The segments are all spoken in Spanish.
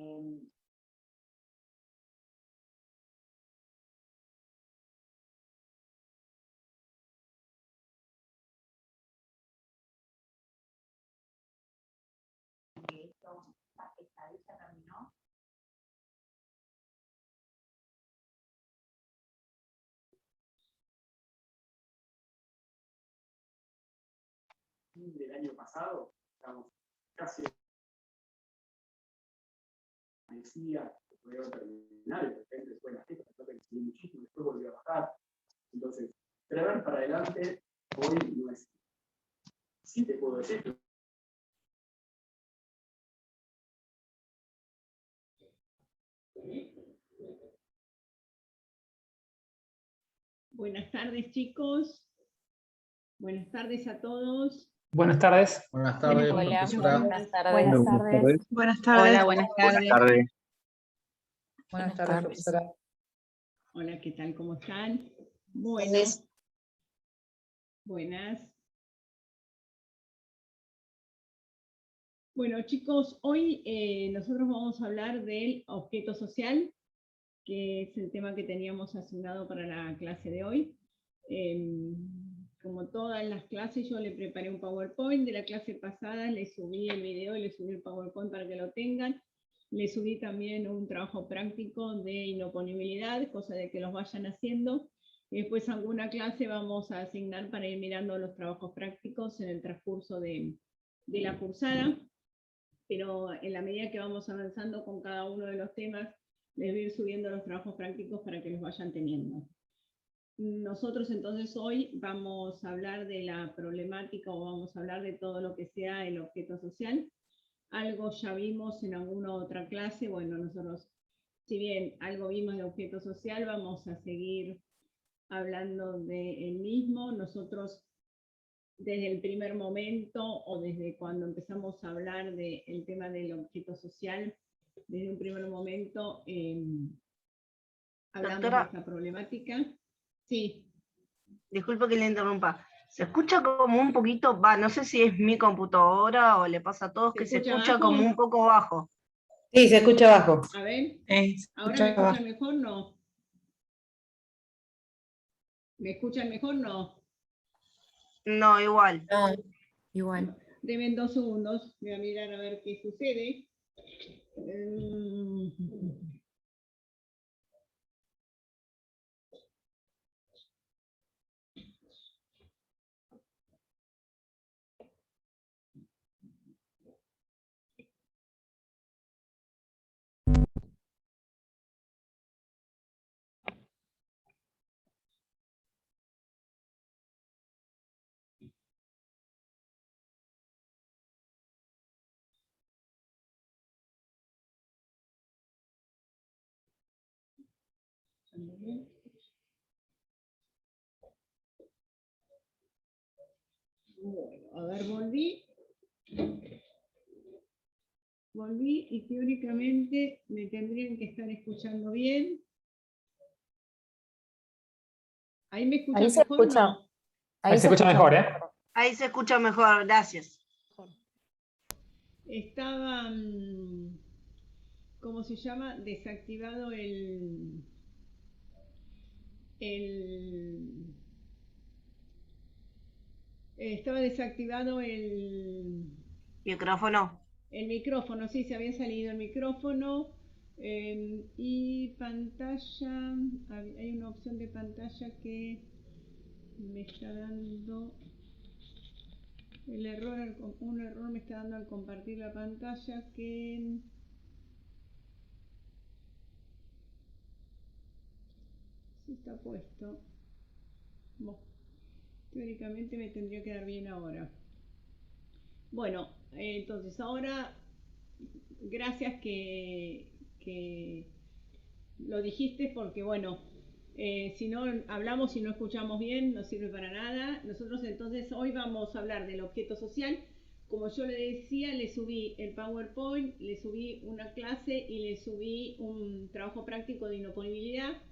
Esta vez ya terminó. Del año pasado, estamos casi decía que podía terminar y de repente fue la fiesta, que subí muchísimo, después volvió a bajar. Entonces, prever para adelante hoy no es. Sí te puedo decir que buenas tardes, chicos. Buenas tardes a todos. Buenas tardes. Buenas tardes, Hola, profesora. buenas tardes. Buenas tardes. Buenas tardes. Hola, buenas tardes. Buenas tardes, profesora. Hola, ¿qué tal? ¿Cómo están? Bueno. Buenas. Bueno, chicos, hoy nosotros vamos a hablar del objeto social, que es el tema que teníamos asignado para la clase de hoy. Como todas las clases, yo le preparé un PowerPoint de la clase pasada, le subí el video y le subí el PowerPoint para que lo tengan. Le subí también un trabajo práctico de inoponibilidad, cosa de que los vayan haciendo. Y después alguna clase vamos a asignar para ir mirando los trabajos prácticos en el transcurso de la cursada. Pero en la medida que vamos avanzando con cada uno de los temas, les voy a ir subiendo los trabajos prácticos para que los vayan teniendo. Nosotros entonces hoy vamos a hablar de la problemática o vamos a hablar de todo lo que sea el objeto social. Algo ya vimos en alguna otra clase. Bueno, nosotros, si bien algo vimos de objeto social, vamos a seguir hablando de él mismo. Nosotros desde el primer momento o desde cuando empezamos a hablar del tema del objeto social, desde un primer momento hablamos de esta problemática. Sí. Disculpe que le interrumpa. Se escucha como un poquito, no sé si es mi computadora o le pasa a todos que se escucha como un poco bajo. Sí, se escucha bajo. A ver, ¿ahora me escuchan mejor? No. ¿Me escuchan mejor? No. No, igual. No, igual. Deben 2 segundos. Voy a mirar a ver qué sucede. Bueno, a ver, volví. Volví y teóricamente me tendrían que estar escuchando bien. ¿Ahí me escuchan mejor? Escucha. No. Ahí se escucha mejor, ¿eh? Ahí se escucha mejor, gracias. Estaba, ¿cómo se llama? Desactivado estaba desactivado el Micrófono. El micrófono, sí, se había salido el micrófono. Y pantalla, hay una opción de pantalla que me está dando un error me está dando al compartir la pantalla que sí está puesto. Bueno, teóricamente me tendría que dar bien ahora. Bueno, entonces ahora, gracias que lo dijiste porque bueno, si no hablamos y no escuchamos bien, no sirve para nada. Nosotros entonces hoy vamos a hablar del objeto social. Como yo le decía, le subí el PowerPoint, le subí una clase y le subí un trabajo práctico de inoponibilidad.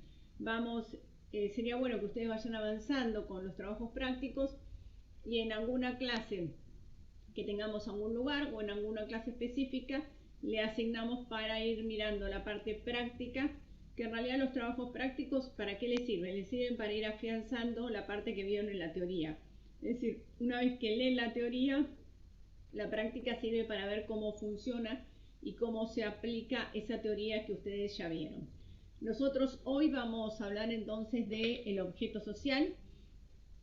Sería bueno que ustedes vayan avanzando con los trabajos prácticos y en alguna clase que tengamos algún lugar o en alguna clase específica le asignamos para ir mirando la parte práctica, que en realidad los trabajos prácticos, ¿para qué les sirven? Les sirven para ir afianzando la parte que vieron en la teoría. Es decir, una vez que leen la teoría, la práctica sirve para ver cómo funciona y cómo se aplica esa teoría que ustedes ya vieron. Nosotros hoy vamos a hablar entonces del objeto social.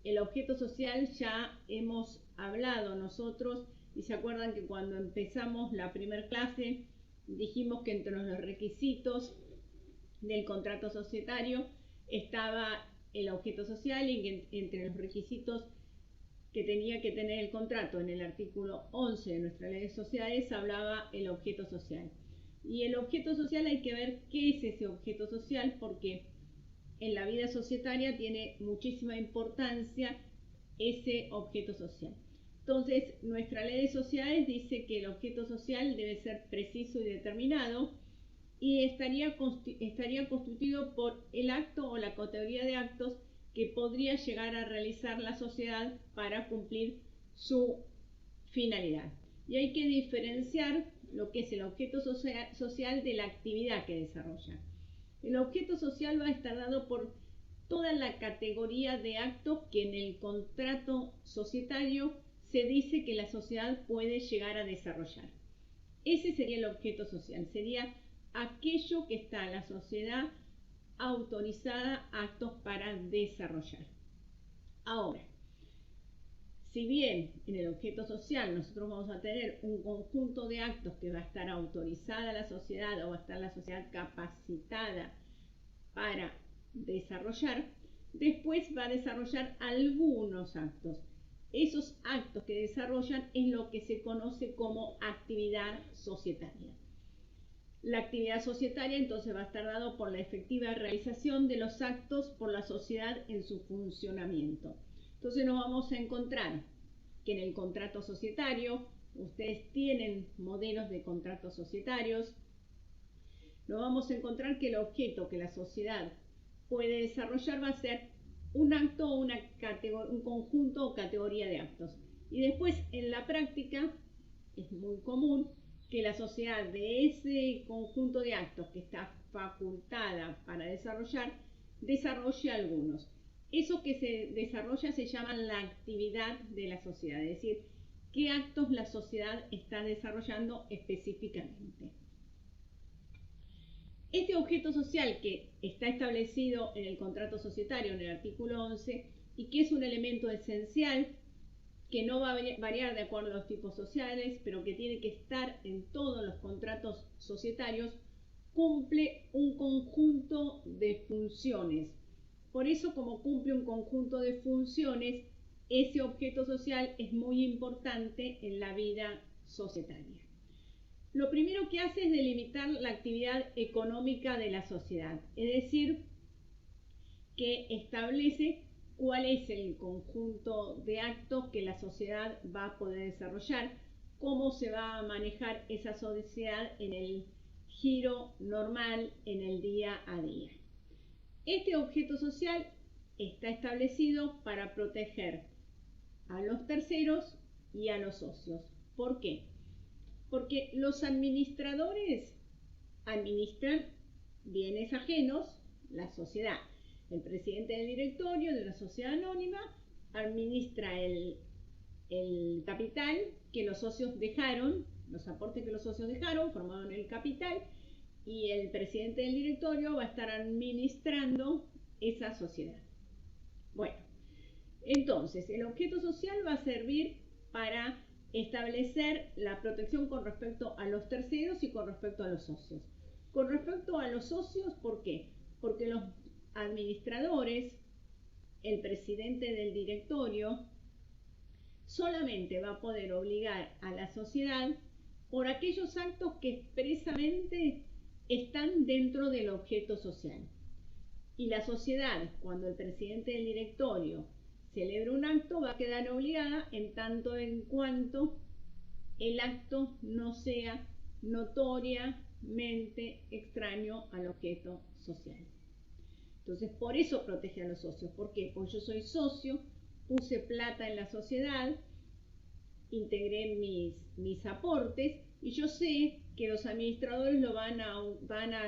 El objeto social ya hemos hablado nosotros, y se acuerdan que cuando empezamos la primera clase dijimos que entre los requisitos del contrato societario estaba el objeto social, y que entre los requisitos que tenía que tener el contrato en el artículo 11 de nuestra ley de sociedades hablaba el objeto social. Y el objeto social hay que ver qué es ese objeto social, porque en la vida societaria tiene muchísima importancia ese objeto social. Entonces, nuestra ley de sociedades dice que el objeto social debe ser preciso y determinado, y estaría constituido por el acto o la categoría de actos que podría llegar a realizar la sociedad para cumplir su finalidad. Y hay que diferenciar lo que es el objeto social de la actividad que desarrolla. El objeto social va a estar dado por toda la categoría de actos que en el contrato societario se dice que la sociedad puede llegar a desarrollar. Ese sería el objeto social, sería aquello que está la sociedad autorizada actos para desarrollar. Ahora, si bien en el objeto social nosotros vamos a tener un conjunto de actos que va a estar autorizada la sociedad, o va a estar la sociedad capacitada para desarrollar, después va a desarrollar algunos actos. Esos actos que desarrollan es lo que se conoce como actividad societaria. La actividad societaria entonces va a estar dado por la efectiva realización de los actos por la sociedad en su funcionamiento. Entonces nos vamos a encontrar que en el contrato societario, ustedes tienen modelos de contratos societarios, nos vamos a encontrar que el objeto que la sociedad puede desarrollar va a ser un acto o un conjunto o categoría de actos. Y después en la práctica es muy común que la sociedad de ese conjunto de actos que está facultada para desarrollar, desarrolle algunos. Eso que se desarrolla se llama la actividad de la sociedad, es decir, qué actos la sociedad está desarrollando específicamente. Este objeto social que está establecido en el contrato societario en el artículo 11 y que es un elemento esencial que no va a variar de acuerdo a los tipos sociales, pero que tiene que estar en todos los contratos societarios, cumple un conjunto de funciones. Por eso, como cumple un conjunto de funciones, ese objeto social es muy importante en la vida societaria. Lo primero que hace es delimitar la actividad económica de la sociedad, es decir, que establece cuál es el conjunto de actos que la sociedad va a poder desarrollar, cómo se va a manejar esa sociedad en el giro normal, en el día a día. Este objeto social está establecido para proteger a los terceros y a los socios. ¿Por qué? Porque los administradores administran bienes ajenos, la sociedad. El presidente del directorio de una sociedad anónima administra el capital que los socios dejaron, los aportes que los socios dejaron, formaron el capital, y el presidente del directorio va a estar administrando esa sociedad. Bueno, entonces el objeto social va a servir para establecer la protección con respecto a los terceros y con respecto a los socios. Con respecto a los socios, ¿por qué? Porque los administradores, el presidente del directorio, solamente va a poder obligar a la sociedad por aquellos actos que expresamente están dentro del objeto social. Y la sociedad, cuando el presidente del directorio celebra un acto, va a quedar obligada en tanto en cuanto el acto no sea notoriamente extraño al objeto social. Entonces, por eso protege a los socios. ¿Por qué? Porque yo soy socio, puse plata en la sociedad, integré mis aportes, y yo sé que los administradores van a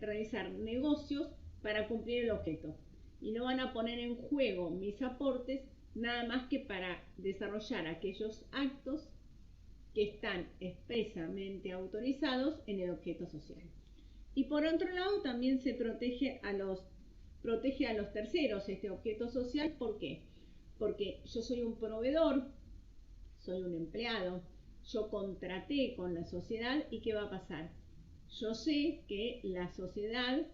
realizar negocios para cumplir el objeto y no van a poner en juego mis aportes nada más que para desarrollar aquellos actos que están expresamente autorizados en el objeto social. Y por otro lado también se protege a los terceros este objeto social. ¿Por qué? Porque yo soy un proveedor, soy un empleado, yo contraté con la sociedad y ¿qué va a pasar? Yo sé que la sociedad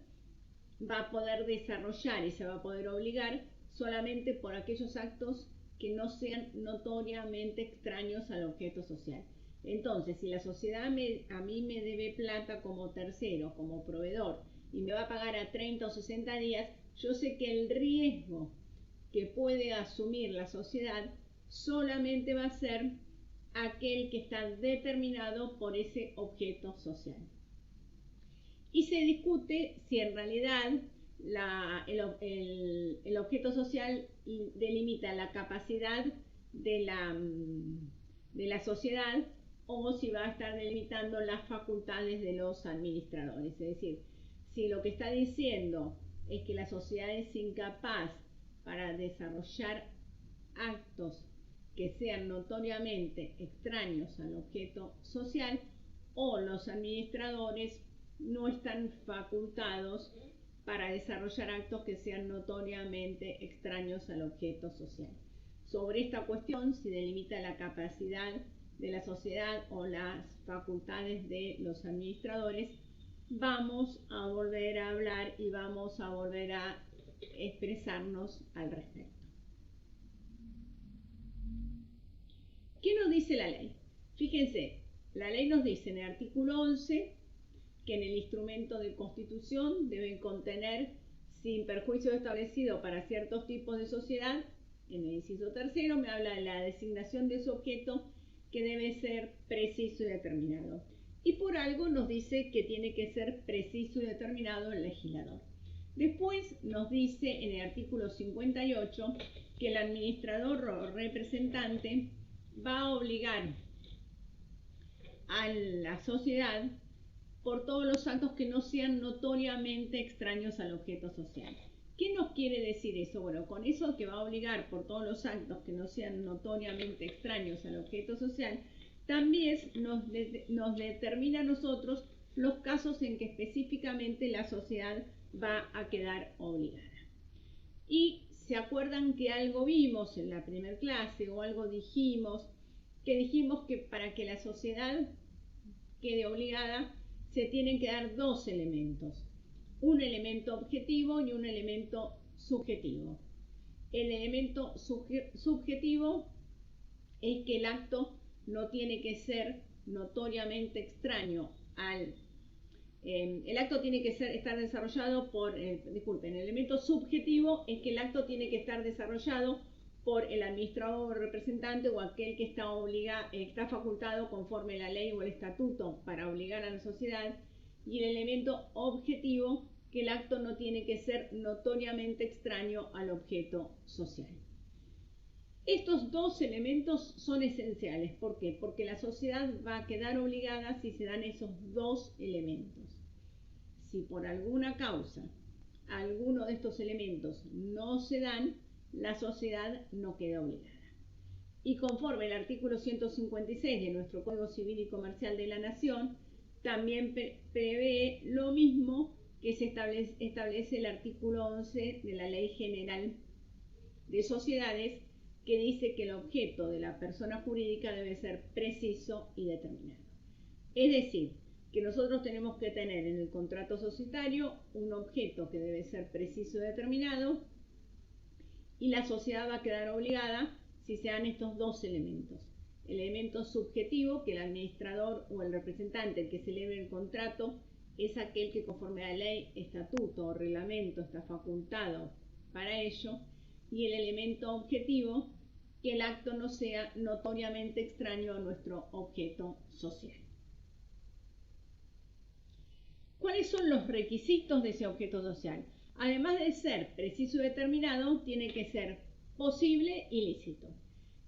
va a poder desarrollar y se va a poder obligar solamente por aquellos actos que no sean notoriamente extraños al objeto social. Entonces, si la sociedad a mí me debe plata como tercero, como proveedor, y me va a pagar a 30 o 60 días, yo sé que el riesgo que puede asumir la sociedad solamente va a ser aquel que está determinado por ese objeto social. Y se discute si en realidad el objeto social delimita la capacidad de la sociedad o si va a estar delimitando las facultades de los administradores. Es decir, si lo que está diciendo es que la sociedad es incapaz para desarrollar actos que sean notoriamente extraños al objeto social, o los administradores no están facultados para desarrollar actos que sean notoriamente extraños al objeto social. Sobre esta cuestión, si delimita la capacidad de la sociedad o las facultades de los administradores, vamos a volver a hablar y vamos a volver a expresarnos al respecto. ¿Qué nos dice la ley? Fíjense, la ley nos dice en el artículo 11 que en el instrumento de constitución deben contener, sin perjuicio establecido para ciertos tipos de sociedad. En el inciso tercero me habla de la designación de su objeto, que debe ser preciso y determinado. Y por algo nos dice que tiene que ser preciso y determinado el legislador. Después nos dice en el artículo 58 que el administrador o representante va a obligar a la sociedad por todos los actos que no sean notoriamente extraños al objeto social. ¿Qué nos quiere decir eso? Bueno, con eso que va a obligar por todos los actos que no sean notoriamente extraños al objeto social, también nos determina a nosotros los casos en que específicamente la sociedad va a quedar obligada. Y se acuerdan que algo vimos en la primera clase o algo dijimos que para que la sociedad quede obligada se tienen que dar dos elementos, un elemento objetivo y un elemento subjetivo. El elemento subjetivo es que el acto no tiene que ser notoriamente extraño el acto tiene que estar desarrollado por, el elemento subjetivo es que el acto tiene que estar desarrollado por el administrador o representante o aquel que está facultado conforme la ley o el estatuto para obligar a la sociedad, y el elemento objetivo, que el acto no tiene que ser notoriamente extraño al objeto social. Estos dos elementos son esenciales. ¿Por qué? Porque la sociedad va a quedar obligada si se dan esos dos elementos. Si por alguna causa alguno de estos elementos no se dan, la sociedad no queda obligada. Y conforme el artículo 156 de nuestro Código Civil y Comercial de la Nación, también prevé lo mismo que se establece el artículo 11 de la Ley General de Sociedades, que dice que el objeto de la persona jurídica debe ser preciso y determinado. Es decir, que nosotros tenemos que tener en el contrato societario un objeto que debe ser preciso y determinado, y la sociedad va a quedar obligada si se dan estos dos elementos. El elemento subjetivo, que el administrador o el representante, el que celebre el contrato, es aquel que conforme a la ley, estatuto o reglamento está facultado para ello, y el elemento objetivo, que el acto no sea notoriamente extraño a nuestro objeto social. ¿Cuáles son los requisitos de ese objeto social? Además de ser preciso y determinado, tiene que ser posible y lícito.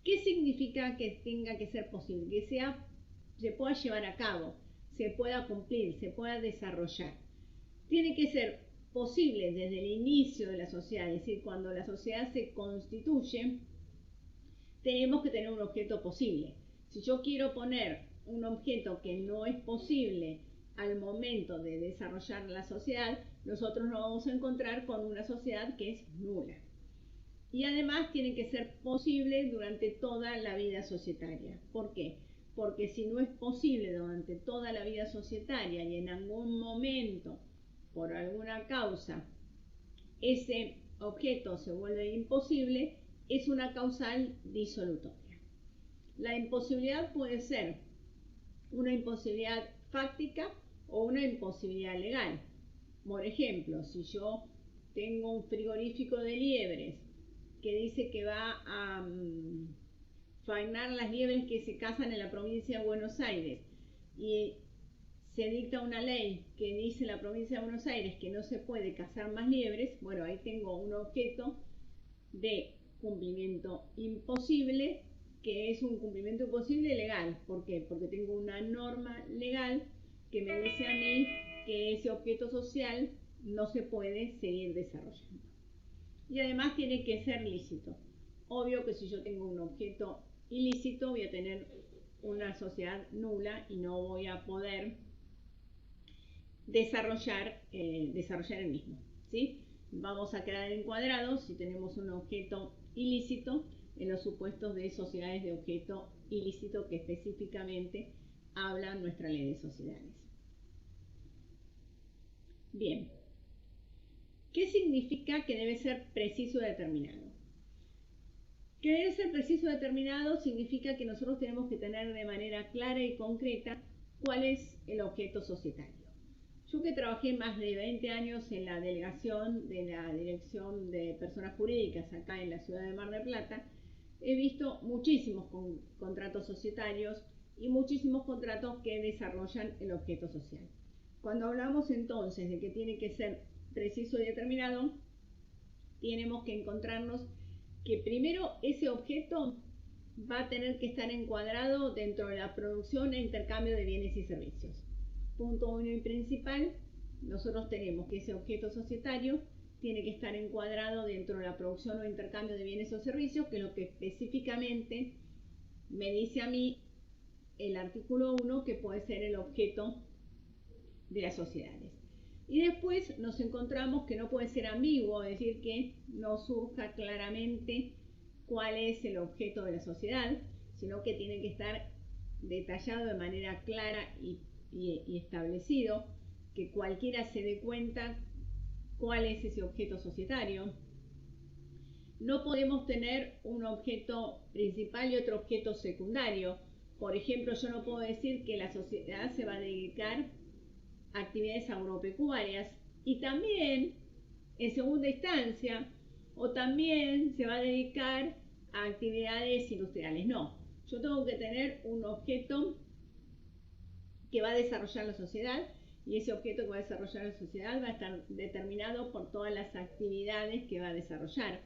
¿Qué significa que tenga que ser posible? Que se pueda llevar a cabo. se pueda cumplir, se pueda desarrollar. Tiene que ser posible desde el inicio de la sociedad, es decir, cuando la sociedad se constituye, tenemos que tener un objeto posible. Si yo quiero poner un objeto que no es posible al momento de desarrollar la sociedad, nosotros nos vamos a encontrar con una sociedad que es nula. Y además tiene que ser posible durante toda la vida societaria. ¿Por qué? Porque si no es posible durante toda la vida societaria y en algún momento, por alguna causa, ese objeto se vuelve imposible, es una causal disolutoria. La imposibilidad puede ser una imposibilidad fáctica o una imposibilidad legal. Por ejemplo, si yo tengo un frigorífico de liebres que dice que va a faenar las liebres que se cazan en la provincia de Buenos Aires y se dicta una ley que dice en la provincia de Buenos Aires que no se puede cazar más liebres, bueno, ahí tengo un objeto de cumplimiento imposible, que es un cumplimiento imposible legal. ¿Por qué? Porque tengo una norma legal que me dice a mí que ese objeto social no se puede seguir desarrollando. Y además tiene que ser lícito. Obvio que si yo tengo un objeto ilícito voy a tener una sociedad nula y no voy a poder desarrollar el mismo, ¿sí? Vamos a quedar encuadrados si tenemos un objeto ilícito en los supuestos de sociedades de objeto ilícito que específicamente habla nuestra ley de sociedades. Bien, ¿qué significa que debe ser preciso y determinado? Que debe ser preciso y determinado significa que nosotros tenemos que tener de manera clara y concreta cuál es el objeto societario. Yo que trabajé más de 20 años en la delegación de la Dirección de Personas Jurídicas acá en la ciudad de Mar del Plata, he visto muchísimos contratos societarios y muchísimos contratos que desarrollan el objeto social. Cuando hablamos entonces de que tiene que ser preciso y determinado, tenemos que encontrarnos que primero ese objeto va a tener que estar encuadrado dentro de la producción e intercambio de bienes y servicios. Punto uno y principal, nosotros tenemos que ese objeto societario tiene que estar encuadrado dentro de la producción o intercambio de bienes o servicios, que es lo que específicamente me dice a mí el artículo 1, que puede ser el objeto de las sociedades. Y después nos encontramos que no puede ser ambiguo, es decir, que no surja claramente cuál es el objeto de la sociedad, sino que tiene que estar detallado de manera clara y establecido, que cualquiera se dé cuenta cuál es ese objeto societario. No podemos tener un objeto principal y otro objeto secundario. Por ejemplo, yo no puedo decir que la sociedad se va a dedicar a actividades agropecuarias y también, en segunda instancia, o también se va a dedicar a actividades industriales. No, yo tengo que tener un objeto que va a desarrollar la sociedad, y ese objeto que va a desarrollar la sociedad va a estar determinado por todas las actividades que va a desarrollar.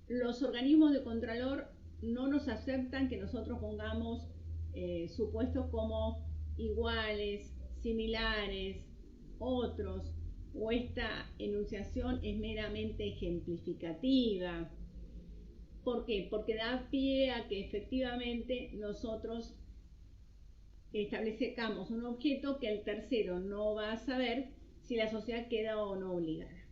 Los organismos de contralor no nos aceptan que nosotros pongamos supuestos como iguales, similares, otros, o esta enunciación es meramente ejemplificativa. ¿Por qué? Porque da pie a que efectivamente nosotros establezcamos un objeto que el tercero no va a saber si la sociedad queda o no obligada.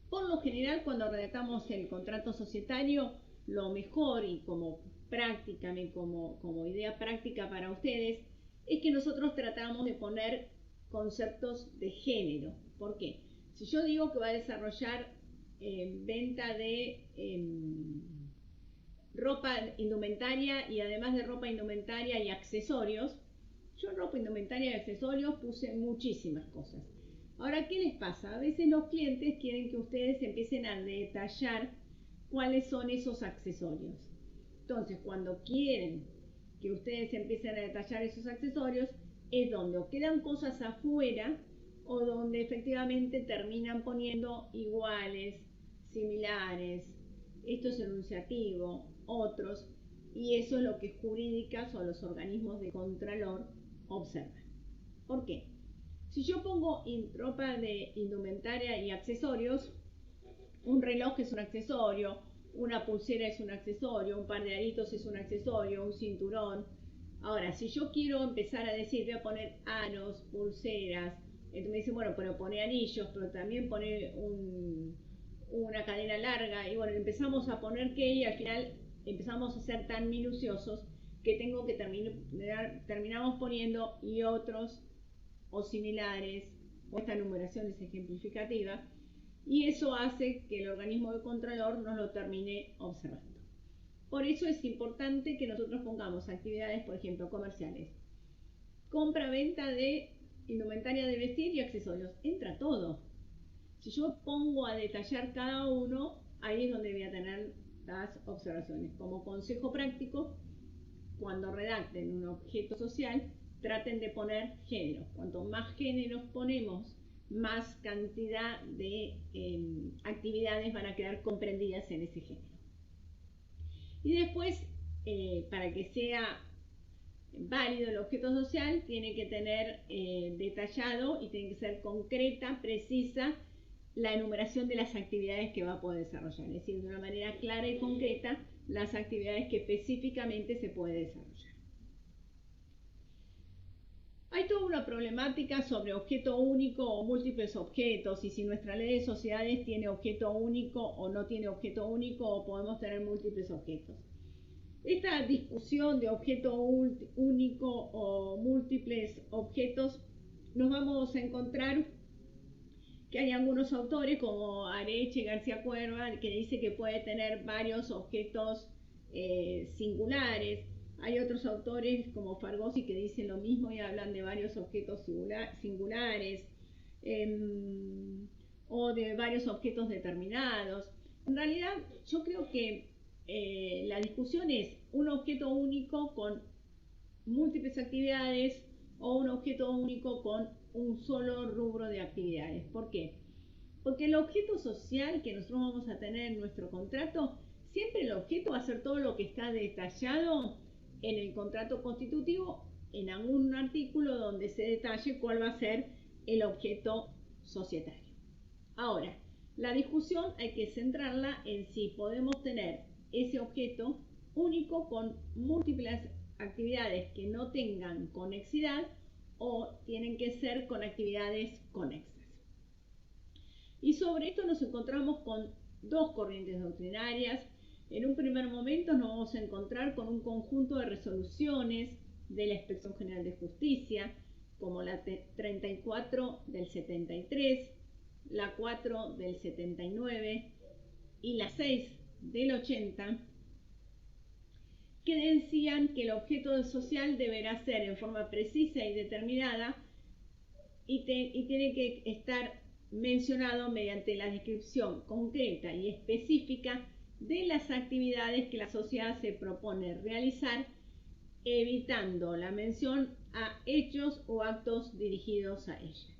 Por lo general, cuando redactamos el contrato societario, lo mejor y como práctica, como idea práctica para ustedes, es que nosotros tratamos de poner conceptos de género. ¿Por qué? Si yo digo que va a desarrollar venta de ropa indumentaria y además de ropa indumentaria y accesorios, yo en ropa indumentaria y accesorios puse muchísimas cosas. Ahora, ¿qué les pasa? A veces los clientes quieren que ustedes empiecen a detallar cuáles son esos accesorios. Entonces, cuando quieren que ustedes empiecen a detallar esos accesorios, es donde o quedan cosas afuera o donde efectivamente terminan poniendo iguales, similares, esto es enunciativo, otros, y eso es lo que jurídicas o los organismos de contralor observan. ¿Por qué? Si yo pongo ropa de indumentaria y accesorios, un reloj es un accesorio, una pulsera es un accesorio, un par de aritos es un accesorio, un cinturón. Ahora, si yo quiero empezar a decir, voy a poner aros, pulseras, entonces me dicen, bueno, pero pone anillos, pero también pone una cadena larga, y bueno, empezamos a poner qué, y al final empezamos a ser tan minuciosos que tengo que terminamos poniendo y otros o similares, o esta numeración es ejemplificativa, y eso hace que el organismo de contralor nos lo termine observando. Por eso es importante que nosotros pongamos actividades, por ejemplo, comerciales. Compra-venta de indumentaria de vestir y accesorios. Entra todo. Si yo pongo a detallar cada uno, ahí es donde voy a tener las observaciones. Como consejo práctico, cuando redacten un objeto social, traten de poner géneros. Cuanto más géneros ponemos, más cantidad de actividades van a quedar comprendidas en ese género. Y después, para que sea válido el objeto social, tiene que tener detallado y tiene que ser concreta, precisa, la enumeración de las actividades que va a poder desarrollar. Es decir, de una manera clara y concreta, las actividades que específicamente se puede desarrollar. Hay toda una problemática sobre objeto único o múltiples objetos, y si nuestra ley de sociedades tiene objeto único o no tiene objeto único, o podemos tener múltiples objetos. Esta discusión de objeto único o múltiples objetos, nos vamos a encontrar que hay algunos autores como Areche y García Cuerva que dice que puede tener varios objetos singulares. Hay otros autores como Fargosi que dicen lo mismo y hablan de varios objetos singulares, o de varios objetos determinados. En realidad, yo creo que la discusión es un objeto único con múltiples actividades o un objeto único con un solo rubro de actividades. ¿Por qué? Porque el objeto social que nosotros vamos a tener en nuestro contrato, siempre el objeto va a ser todo lo que está detallado en el contrato constitutivo, en algún artículo donde se detalle cuál va a ser el objeto societario. Ahora, la discusión hay que centrarla en si podemos tener ese objeto único con múltiples actividades que no tengan conexidad, o tienen que ser con actividades conexas. Y sobre esto nos encontramos con dos corrientes doctrinarias. En un primer momento nos vamos a encontrar con un conjunto de resoluciones de la Inspección General de Justicia, como la 34 del 73, la 4 del 79 y la 6 del 80, que decían que el objeto social deberá ser en forma precisa y determinada y tiene que estar mencionado mediante la descripción concreta y específica de las actividades que la sociedad se propone realizar, evitando la mención a hechos o actos dirigidos a ella.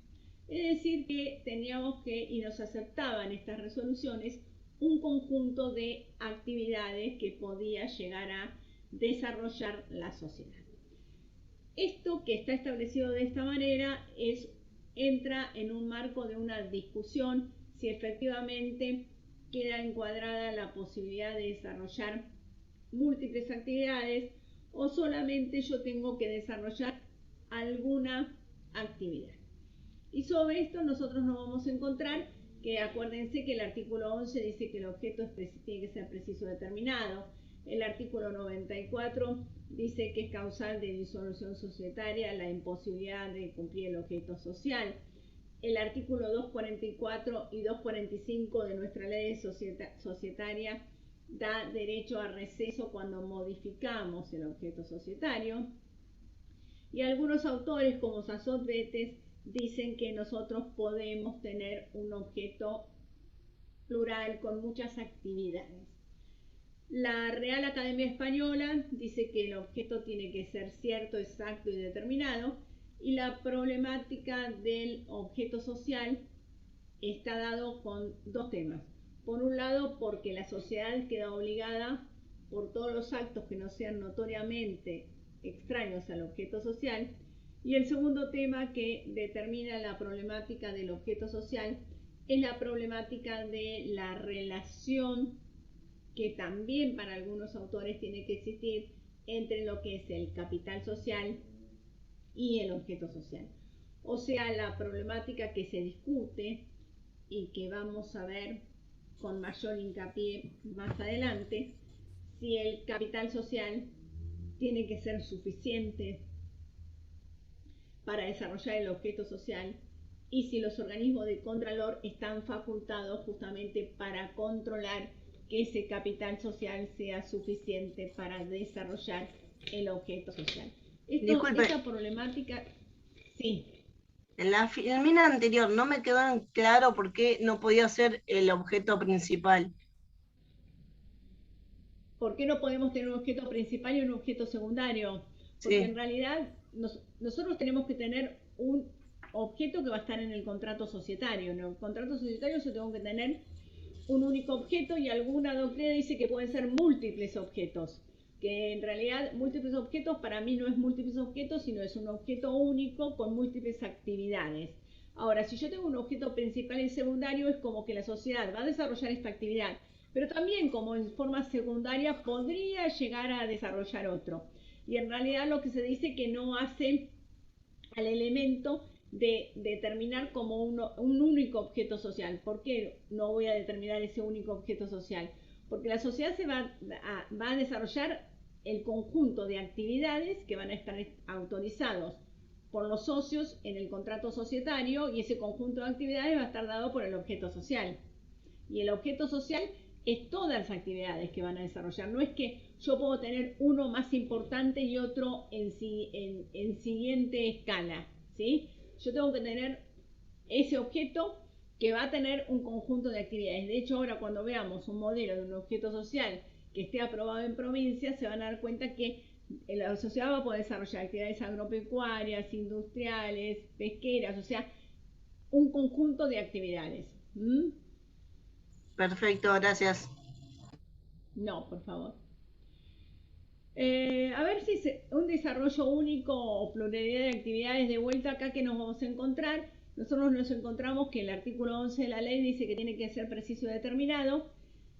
Es decir, que teníamos que, y nos aceptaban estas resoluciones, un conjunto de actividades que podía llegar a desarrollar la sociedad. Esto que está establecido de esta manera entra en un marco de una discusión si efectivamente queda encuadrada la posibilidad de desarrollar múltiples actividades o solamente yo tengo que desarrollar alguna actividad. Y sobre esto nosotros nos vamos a encontrar que, acuérdense que el artículo 11 dice que el objeto tiene que ser preciso determinado. El artículo 94 dice que es causal de disolución societaria la imposibilidad de cumplir el objeto social. El artículo 244 y 245 de nuestra ley societaria da derecho a receso cuando modificamos el objeto societario. Y algunos autores como Sazot Betes dicen que nosotros podemos tener un objeto plural con muchas actividades. La Real Academia Española dice que el objeto tiene que ser cierto, exacto y determinado, y la problemática del objeto social está dado con dos temas. Por un lado, porque la sociedad queda obligada por todos los actos que no sean notoriamente extraños al objeto social. Y el segundo tema que determina la problemática del objeto social es la problemática de la relación que también para algunos autores tiene que existir entre lo que es el capital social y el objeto social. O sea, la problemática que se discute y que vamos a ver con mayor hincapié más adelante, si el capital social tiene que ser suficiente para desarrollar el objeto social y si los organismos de contralor están facultados justamente para controlar que ese capital social sea suficiente para desarrollar el objeto social. Esta problemática, sí. En la mina anterior no me quedó en claro por qué no podía ser el objeto principal. ¿Por qué no podemos tener un objeto principal y un objeto secundario? Porque en realidad nosotros tenemos que tener un objeto que va a estar en el contrato societario. En el contrato societario yo tengo que tener un único objeto y alguna doctrina dice que pueden ser múltiples objetos. Que en realidad múltiples objetos para mí no es múltiples objetos, sino es un objeto único con múltiples actividades. Ahora, si yo tengo un objeto principal y secundario, es como que la sociedad va a desarrollar esta actividad, pero también como en forma secundaria podría llegar a desarrollar otro. Y en realidad lo que se dice que no hace al elemento de determinar como un único objeto social. ¿Por qué no voy a determinar ese único objeto social? Porque la sociedad se va a desarrollar el conjunto de actividades que van a estar autorizados por los socios en el contrato societario y ese conjunto de actividades va a estar dado por el objeto social. Y el objeto social es todas las actividades que van a desarrollar. No es que yo puedo tener uno más importante y otro en siguiente escala, ¿sí? Yo tengo que tener ese objeto que va a tener un conjunto de actividades. De hecho, ahora cuando veamos un modelo de un objeto social que esté aprobado en provincia, se van a dar cuenta que la sociedad va a poder desarrollar actividades agropecuarias, industriales, pesqueras, o sea, un conjunto de actividades. Perfecto, gracias. No, por favor. A ver si un desarrollo único o pluralidad de actividades, de vuelta acá que nos vamos a encontrar. Nosotros nos encontramos que el artículo 11 de la ley dice que tiene que ser preciso y determinado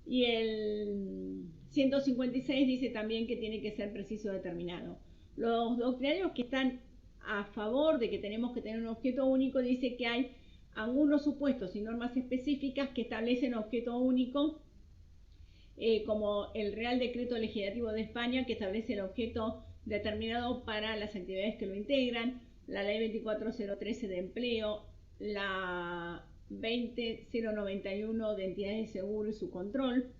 y el 156 dice también que tiene que ser preciso y determinado. Los doctrinarios que están a favor de que tenemos que tener un objeto único dice que hay algunos supuestos y normas específicas que establecen objeto único, como el Real Decreto Legislativo de España que establece el objeto determinado para las actividades que lo integran, la Ley 24013 de empleo, la 20091 de entidades de seguro y su control,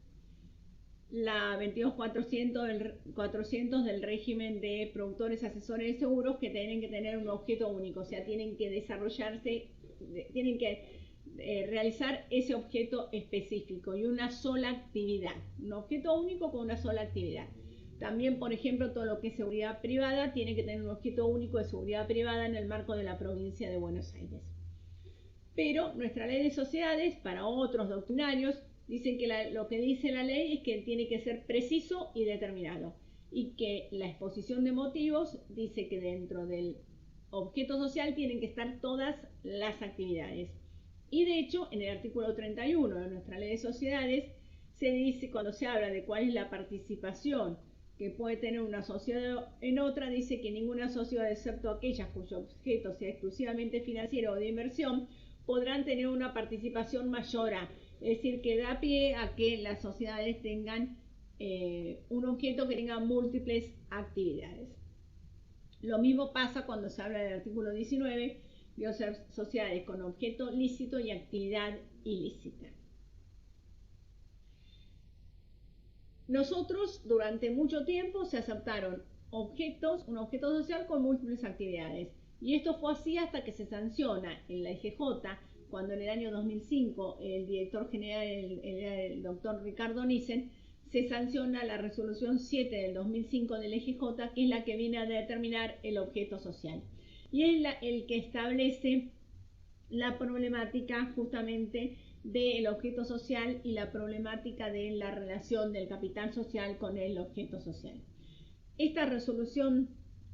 la 22400 del régimen de productores asesores de seguros que tienen que tener un objeto único, o sea, tienen que desarrollarse, tienen que realizar ese objeto específico y una sola actividad, un objeto único con una sola actividad. También, por ejemplo, todo lo que es seguridad privada tiene que tener un objeto único de seguridad privada en el marco de la provincia de Buenos Aires. Pero nuestra ley de sociedades, para otros doctrinarios, dicen que lo que dice la ley es que tiene que ser preciso y determinado y que la exposición de motivos dice que dentro del objeto social tienen que estar todas las actividades. Y de hecho, en el artículo 31 de nuestra ley de sociedades, se dice, cuando se habla de cuál es la participación que puede tener una sociedad en otra, dice que ninguna sociedad, excepto aquellas cuyo objeto sea exclusivamente financiero o de inversión, podrán tener una participación mayor a, es decir, que da pie a que las sociedades tengan un objeto que tenga múltiples actividades. Lo mismo pasa cuando se habla del artículo 19, de sociedades con objeto lícito y actividad ilícita. Nosotros, durante mucho tiempo, se aceptaron un objeto social con múltiples actividades. Y esto fue así hasta que se sanciona en la EGJ, cuando en el año 2005 el director general, el doctor Ricardo Nissen, se sanciona la resolución 7 del 2005 del EGJ, que es la que viene a determinar el objeto social. Y es el que establece la problemática justamente del objeto social y la problemática de la relación del capital social con el objeto social. Esta resolución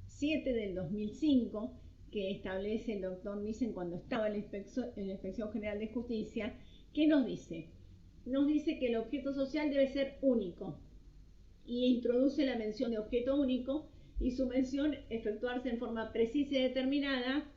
7 del 2005, que establece el doctor Nissen cuando estaba en la Inspección General de Justicia, ¿qué nos dice? Nos dice que el objeto social debe ser único y introduce la mención de objeto único y su mención efectuarse en forma precisa y determinada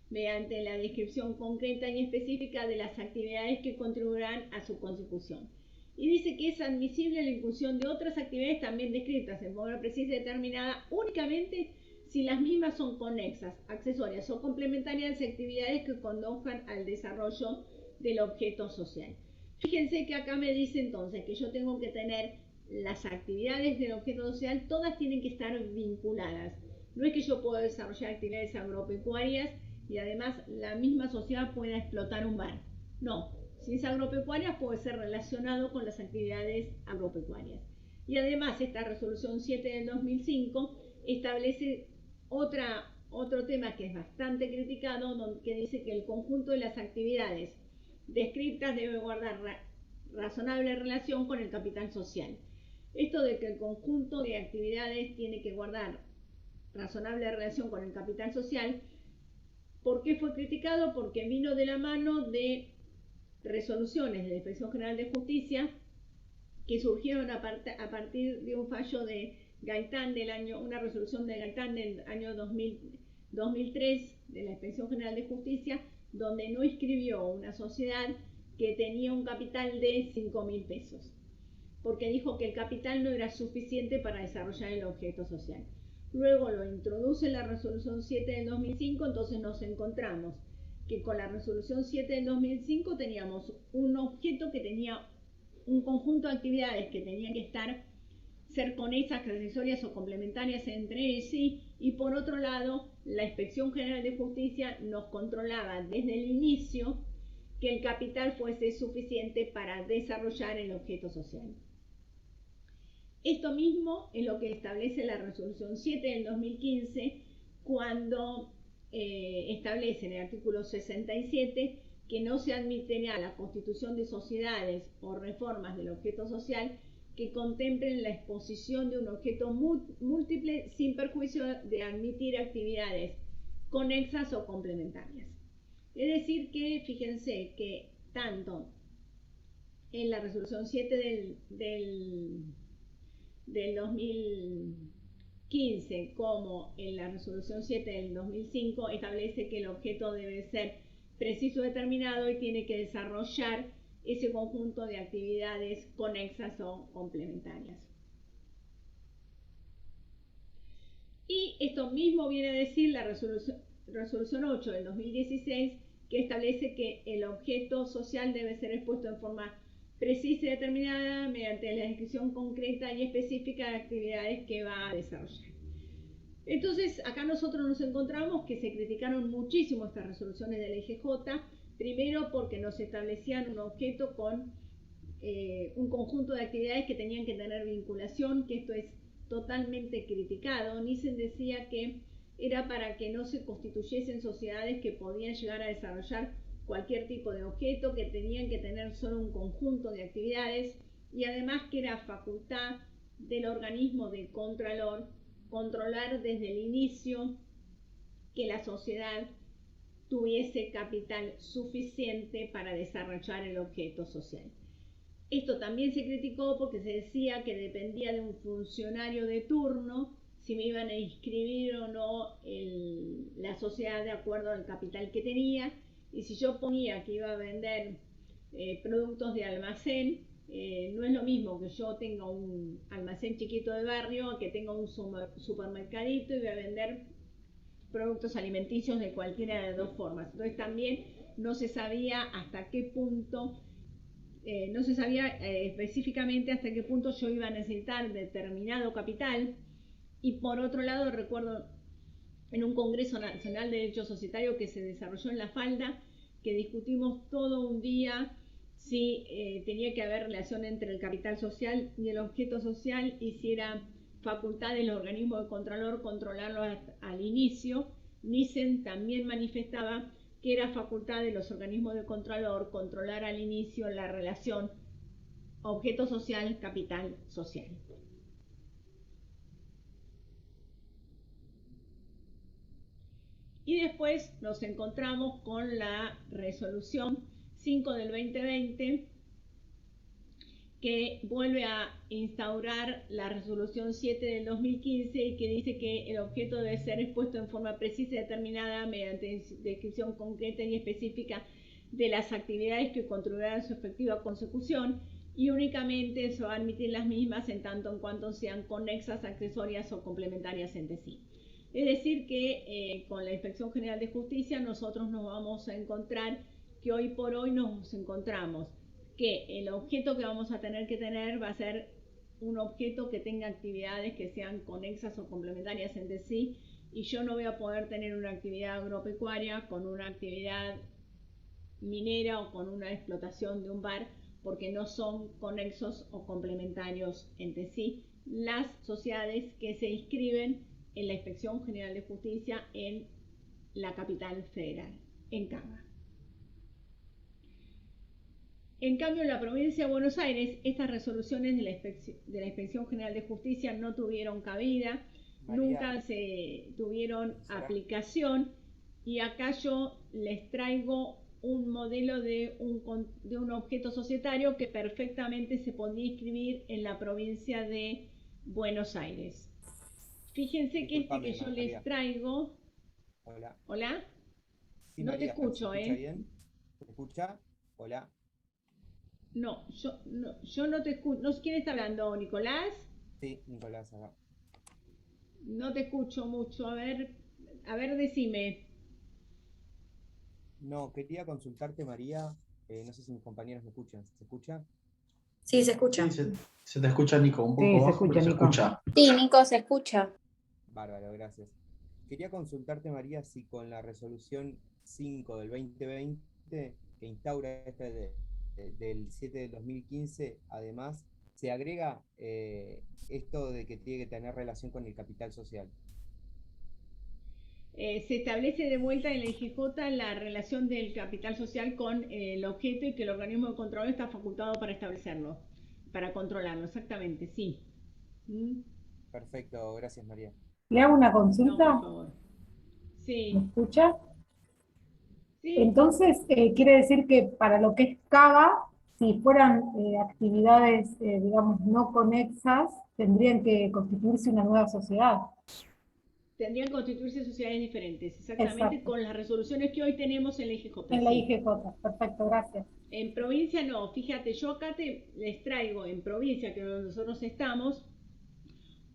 mediante la descripción concreta y específica de las actividades que contribuirán a su consecución. Y dice que es admisible la inclusión de otras actividades también descritas en forma precisa y determinada únicamente si las mismas son conexas, accesorias o complementarias de actividades que conduzcan al desarrollo del objeto social. Fíjense que acá me dice entonces que yo tengo que tener las actividades del objeto social, todas tienen que estar vinculadas. No es que yo pueda desarrollar actividades agropecuarias y además la misma sociedad pueda explotar un bar. No, si es agropecuaria puede ser relacionado con las actividades agropecuarias. Y además esta resolución 7 del 2005 establece otro tema que es bastante criticado, que dice que el conjunto de las actividades descritas debe guardar razonable relación con el capital social. Esto de que el conjunto de actividades tiene que guardar razonable relación con el capital social, ¿por qué fue criticado? Porque vino de la mano de resoluciones de la Inspección General de Justicia que surgieron a partir de un fallo de Gaitán una resolución de Gaitán del año 2003 de la Inspección General de Justicia, donde no inscribió una sociedad que tenía un capital de 5.000 pesos, porque dijo que el capital no era suficiente para desarrollar el objeto social. Luego lo introduce la resolución 7 del 2005, entonces nos encontramos que con la resolución 7 del 2005 teníamos un objeto que tenía un conjunto de actividades que tenían que ser conexas, accesorias o complementarias entre sí, y por otro lado la Inspección General de Justicia nos controlaba desde el inicio que el capital fuese suficiente para desarrollar el objeto social. Esto mismo es lo que establece la resolución 7 del 2015 cuando establece en el artículo 67 que no se admitirá la constitución de sociedades o reformas del objeto social que contemplen la exposición de un objeto múltiple sin perjuicio de admitir actividades conexas o complementarias. Es decir que, fíjense que tanto en la resolución 7 del 2015 como en la resolución 7 del 2005 establece que el objeto debe ser preciso, determinado y tiene que desarrollar ese conjunto de actividades conexas o complementarias. Y esto mismo viene a decir la resolución 8 del 2016, que establece que el objeto social debe ser expuesto en forma precisa y determinada mediante la descripción concreta y específica de actividades que va a desarrollar. Entonces, acá nosotros nos encontramos que se criticaron muchísimo estas resoluciones de la IGJ, primero porque nos establecían un objeto con un conjunto de actividades que tenían que tener vinculación, que esto es totalmente criticado. Nissen decía que era para que no se constituyesen sociedades que podían llegar a desarrollar cualquier tipo de objeto, que tenían que tener solo un conjunto de actividades y además que era facultad del organismo de Contralor controlar desde el inicio que la sociedad tuviese capital suficiente para desarrollar el objeto social. Esto también se criticó porque se decía que dependía de un funcionario de turno si me iban a inscribir o no la sociedad de acuerdo al capital que tenía, y si yo ponía que iba a vender productos de almacén, no es lo mismo que yo tenga un almacén chiquito de barrio que tenga un supermercadito y voy a vender productos alimenticios de cualquiera de las dos formas. Entonces también no se sabía hasta qué punto, no se sabía específicamente hasta qué punto yo iba a necesitar determinado capital. Y por otro lado, recuerdo en un Congreso Nacional de Derecho Societario que se desarrolló en La Falda, que discutimos todo un día si tenía que haber relación entre el capital social y el objeto social y si era facultad del organismo de Contralor controlarlo al inicio. Nissen también manifestaba que era facultad de los organismos de controlador controlar al inicio la relación objeto social, capital social. Y después nos encontramos con la resolución 5 del 2020, que vuelve a instaurar la resolución 7 del 2015 y que dice que el objeto debe ser expuesto en forma precisa y determinada mediante descripción concreta y específica de las actividades que contribuirán a su efectiva consecución, y únicamente se va a admitir las mismas en tanto en cuanto sean conexas, accesorias o complementarias entre sí. Es decir que con la Inspección General de Justicia nosotros nos vamos a encontrar que hoy por hoy nos encontramos que el objeto que vamos a tener que tener va a ser un objeto que tenga actividades que sean conexas o complementarias entre sí, y yo no voy a poder tener una actividad agropecuaria con una actividad minera o con una explotación de un bar, porque no son conexos o complementarios entre sí las sociedades que se inscriben en la Inspección General de Justicia en la capital federal, en Cava. En cambio, en la provincia de Buenos Aires, estas resoluciones de la Inspección General de Justicia no tuvieron cabida, nunca se tuvieron aplicación, y acá yo les traigo un modelo de un objeto societario que perfectamente se podría inscribir en la provincia de Buenos Aires. Fíjense que este que yo les traigo... Hola. ¿Hola? Sí, no María, te escucho, ¿se escucha bien? ¿Se escucha? Hola. No, yo no te escucho. ¿Quién está hablando, Nicolás? Sí, Nicolás acá. No te escucho mucho. A ver, decime. No, quería consultarte, María. No sé si mis compañeros me escuchan. ¿Se escucha? Sí, se escucha. Sí, se te escucha, Nico, un poco Sí, se bajo, escucha, pero se Nico. escucha. Sí, Nico, se escucha. Bárbaro, gracias. Quería consultarte, María, si con la resolución 5 del 2020, que instaura esta del 7 del 2015, además, se agrega esto de que tiene que tener relación con el capital social. Se establece de vuelta en la IGJ la relación del capital social con el objeto, y que el organismo de control está facultado para establecerlo, para controlarlo, exactamente, sí. Perfecto, gracias, María. ¿Le hago una No, consulta? por favor. ¿Me Sí, escucha? sí. Entonces, quiere decir que para lo que es Cava, si fueran actividades, digamos, no conexas, tendrían que constituirse una nueva sociedad. Tendrían que constituirse sociedades diferentes, exactamente, Exacto. con las resoluciones que hoy tenemos en la IGJ. En la sí. IGJ, perfecto, gracias. En provincia no, fíjate, yo acá les traigo en provincia, que nosotros estamos,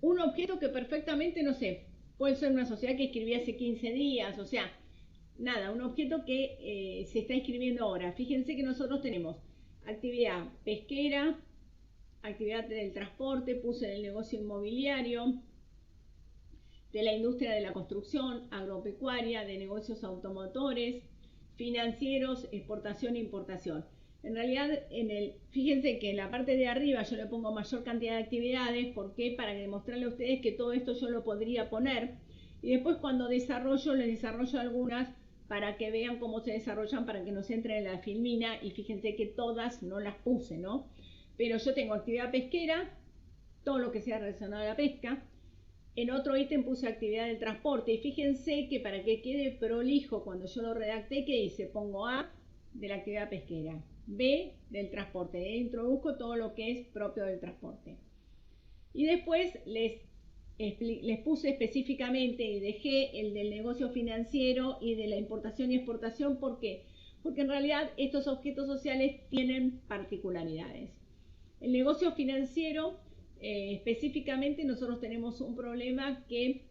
un objeto que perfectamente, no sé, puede ser una sociedad que escribí hace 15 días, o sea, nada, un objeto que se está inscribiendo ahora. Fíjense que nosotros tenemos actividad pesquera, actividad del transporte, puse en el negocio inmobiliario, de la industria de la construcción, agropecuaria, de negocios automotores, financieros, exportación e importación. En realidad, fíjense que en la parte de arriba yo le pongo mayor cantidad de actividades. ¿Por qué? Para demostrarle a ustedes que todo esto yo lo podría poner. Y después cuando desarrollo, les desarrollo algunas para que vean cómo se desarrollan, para que no se entre en la filmina. Y fíjense que todas no las puse, ¿no? Pero yo tengo actividad pesquera, todo lo que sea relacionado a la pesca. En otro ítem puse actividad del transporte, y fíjense que para que quede prolijo cuando yo lo redacté, ¿qué hice? Pongo A de la actividad pesquera, B del transporte, e introduzco todo lo que es propio del transporte. Y después les puse específicamente y dejé el del negocio financiero y de la importación y exportación. ¿Por qué? Porque en realidad estos objetos sociales tienen particularidades. El negocio financiero, específicamente nosotros tenemos un problema que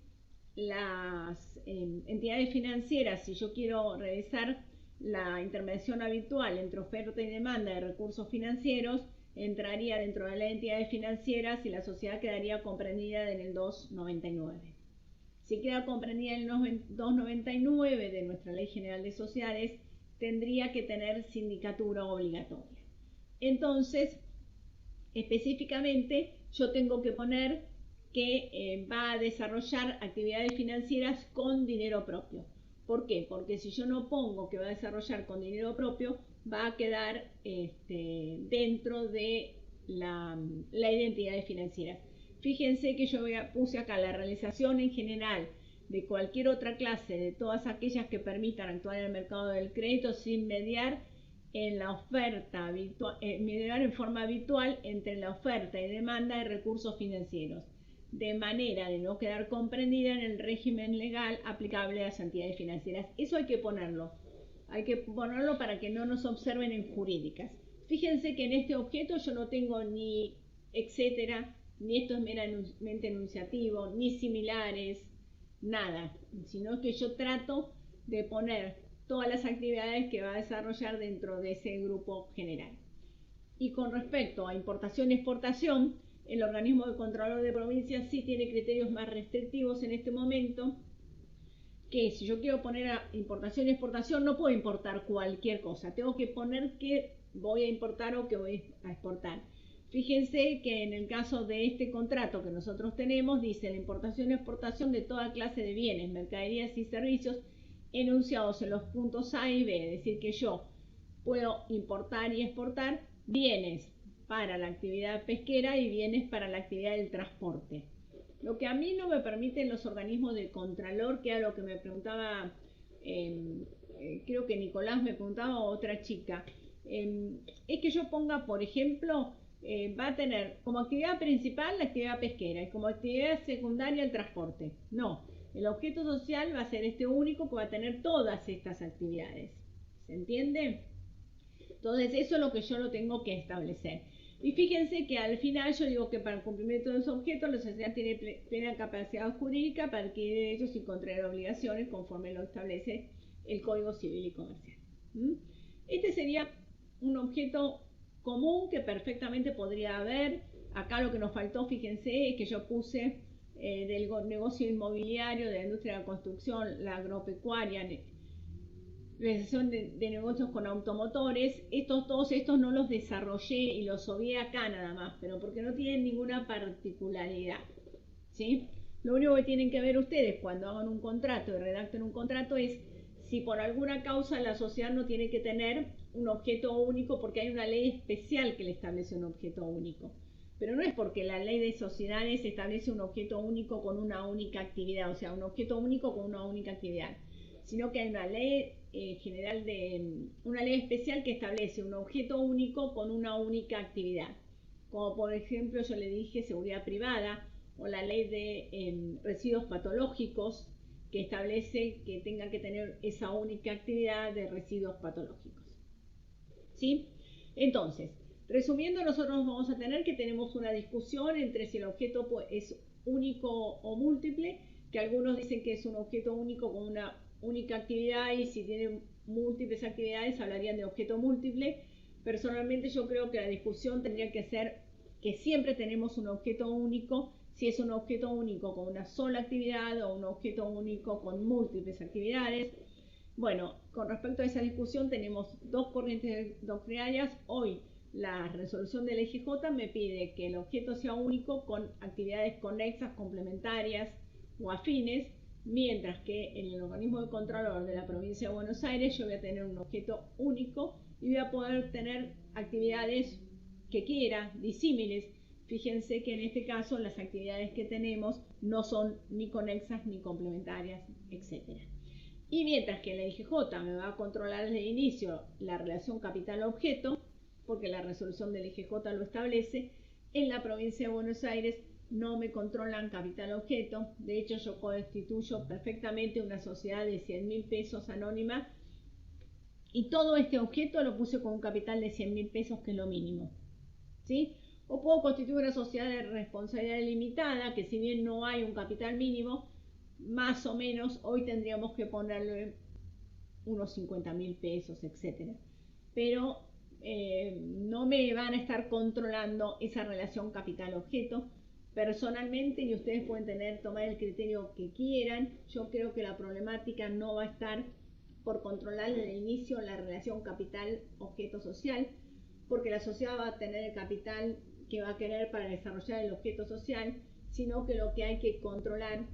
las entidades financieras, si yo quiero realizar la intervención habitual entre oferta y demanda de recursos financieros, entraría dentro de las entidades financieras y la sociedad quedaría comprendida en el 299. Si queda comprendida en el 299 de nuestra Ley General de Sociedades, tendría que tener sindicatura obligatoria. Entonces, específicamente, yo tengo que poner que va a desarrollar actividades financieras con dinero propio. ¿Por qué? Porque si yo no pongo que va a desarrollar con dinero propio, va a quedar dentro de la identidad financiera. Fíjense que yo puse acá la realización en general de cualquier otra clase, de todas aquellas que permitan actuar en el mercado del crédito sin mediar en la oferta habitual, mediar en forma habitual entre la oferta y demanda de recursos financieros, de manera de no quedar comprendida en el régimen legal aplicable a las entidades financieras. Eso hay que ponerlo para que no nos observen en jurídicas. Fíjense que en este objeto yo no tengo ni etcétera, ni esto es meramente enunciativo, ni similares, nada, sino que yo trato de poner todas las actividades que va a desarrollar dentro de ese grupo general. Y con respecto a importación y exportación, el organismo de control de provincias sí tiene criterios más restrictivos en este momento, que si yo quiero poner a importación y exportación, no puedo importar cualquier cosa, tengo que poner que voy a importar o que voy a exportar. Fíjense que en el caso de este contrato que nosotros tenemos, dice la importación y exportación de toda clase de bienes, mercaderías y servicios enunciados en los puntos A y B, es decir, que yo puedo importar y exportar bienes para la actividad pesquera y bienes para la actividad del transporte. Lo que a mí no me permiten los organismos de contralor, que era lo que me preguntaba, creo que Nicolás me preguntaba, o otra chica, es que yo ponga, por ejemplo, va a tener como actividad principal la actividad pesquera y como actividad secundaria el transporte. No, el objeto social va a ser este único que va a tener todas estas actividades. ¿Se entiende? Entonces eso es lo que yo lo tengo que establecer. Y fíjense que al final yo digo que para el cumplimiento de esos objetos la sociedad tiene plena capacidad jurídica para adquirir derechos y contraer obligaciones conforme lo establece el Código Civil y Comercial. Este sería un objeto común que perfectamente podría haber. Acá lo que nos faltó, fíjense, es que yo puse del negocio inmobiliario, de la industria de la construcción, la agropecuaria, realización de negocios con automotores. Todos estos no los desarrollé y los obvié acá nada más, pero porque no tienen ninguna particularidad, ¿sí? Lo único que tienen que ver ustedes cuando hagan un contrato y redacten un contrato es si por alguna causa la sociedad no tiene que tener un objeto único porque hay una ley especial que le establece un objeto único. Pero no es porque la ley de sociedades establece un objeto único con una única actividad, o sea, un objeto único con una única actividad, sino que hay una ley una ley especial que establece un objeto único con una única actividad. Como por ejemplo yo le dije seguridad privada, o la ley de residuos patológicos, que establece que tenga que tener esa única actividad de residuos patológicos. ¿Sí? Entonces, resumiendo, nosotros vamos a tener que tenemos una discusión entre si el objeto es único o múltiple, que algunos dicen que es un objeto único con una única actividad y si tiene múltiples actividades hablarían de objeto múltiple. Personalmente yo creo que la discusión tendría que ser que siempre tenemos un objeto único, si es un objeto único con una sola actividad o un objeto único con múltiples actividades. Bueno, con respecto a esa discusión tenemos dos corrientes doctrinarias. Hoy la resolución del EGJ me pide que el objeto sea único con actividades conexas, complementarias o afines, mientras que en el organismo de controlor de la provincia de Buenos Aires yo voy a tener un objeto único y voy a poder tener actividades que quiera, disímiles. Fíjense que en este caso las actividades que tenemos no son ni conexas ni complementarias, etc. Y mientras que la IGJ me va a controlar desde el inicio la relación capital-objeto, porque la resolución del IGJ lo establece, en la provincia de Buenos Aires no me controlan capital-objeto. De hecho, yo constituyo perfectamente una sociedad de 100.000 pesos anónima y todo este objeto lo puse con un capital de 100.000 pesos, que es lo mínimo, ¿sí? O puedo constituir una sociedad de responsabilidad limitada, que si bien no hay un capital mínimo, más o menos hoy tendríamos que ponerle unos 50.000 pesos, etc. Pero no me van a estar controlando esa relación capital-objeto. Personalmente, y ustedes pueden tomar el criterio que quieran, yo creo que la problemática no va a estar por controlar desde el inicio la relación capital-objeto social, porque la sociedad va a tener el capital que va a querer para desarrollar el objeto social, sino que lo que hay que controlar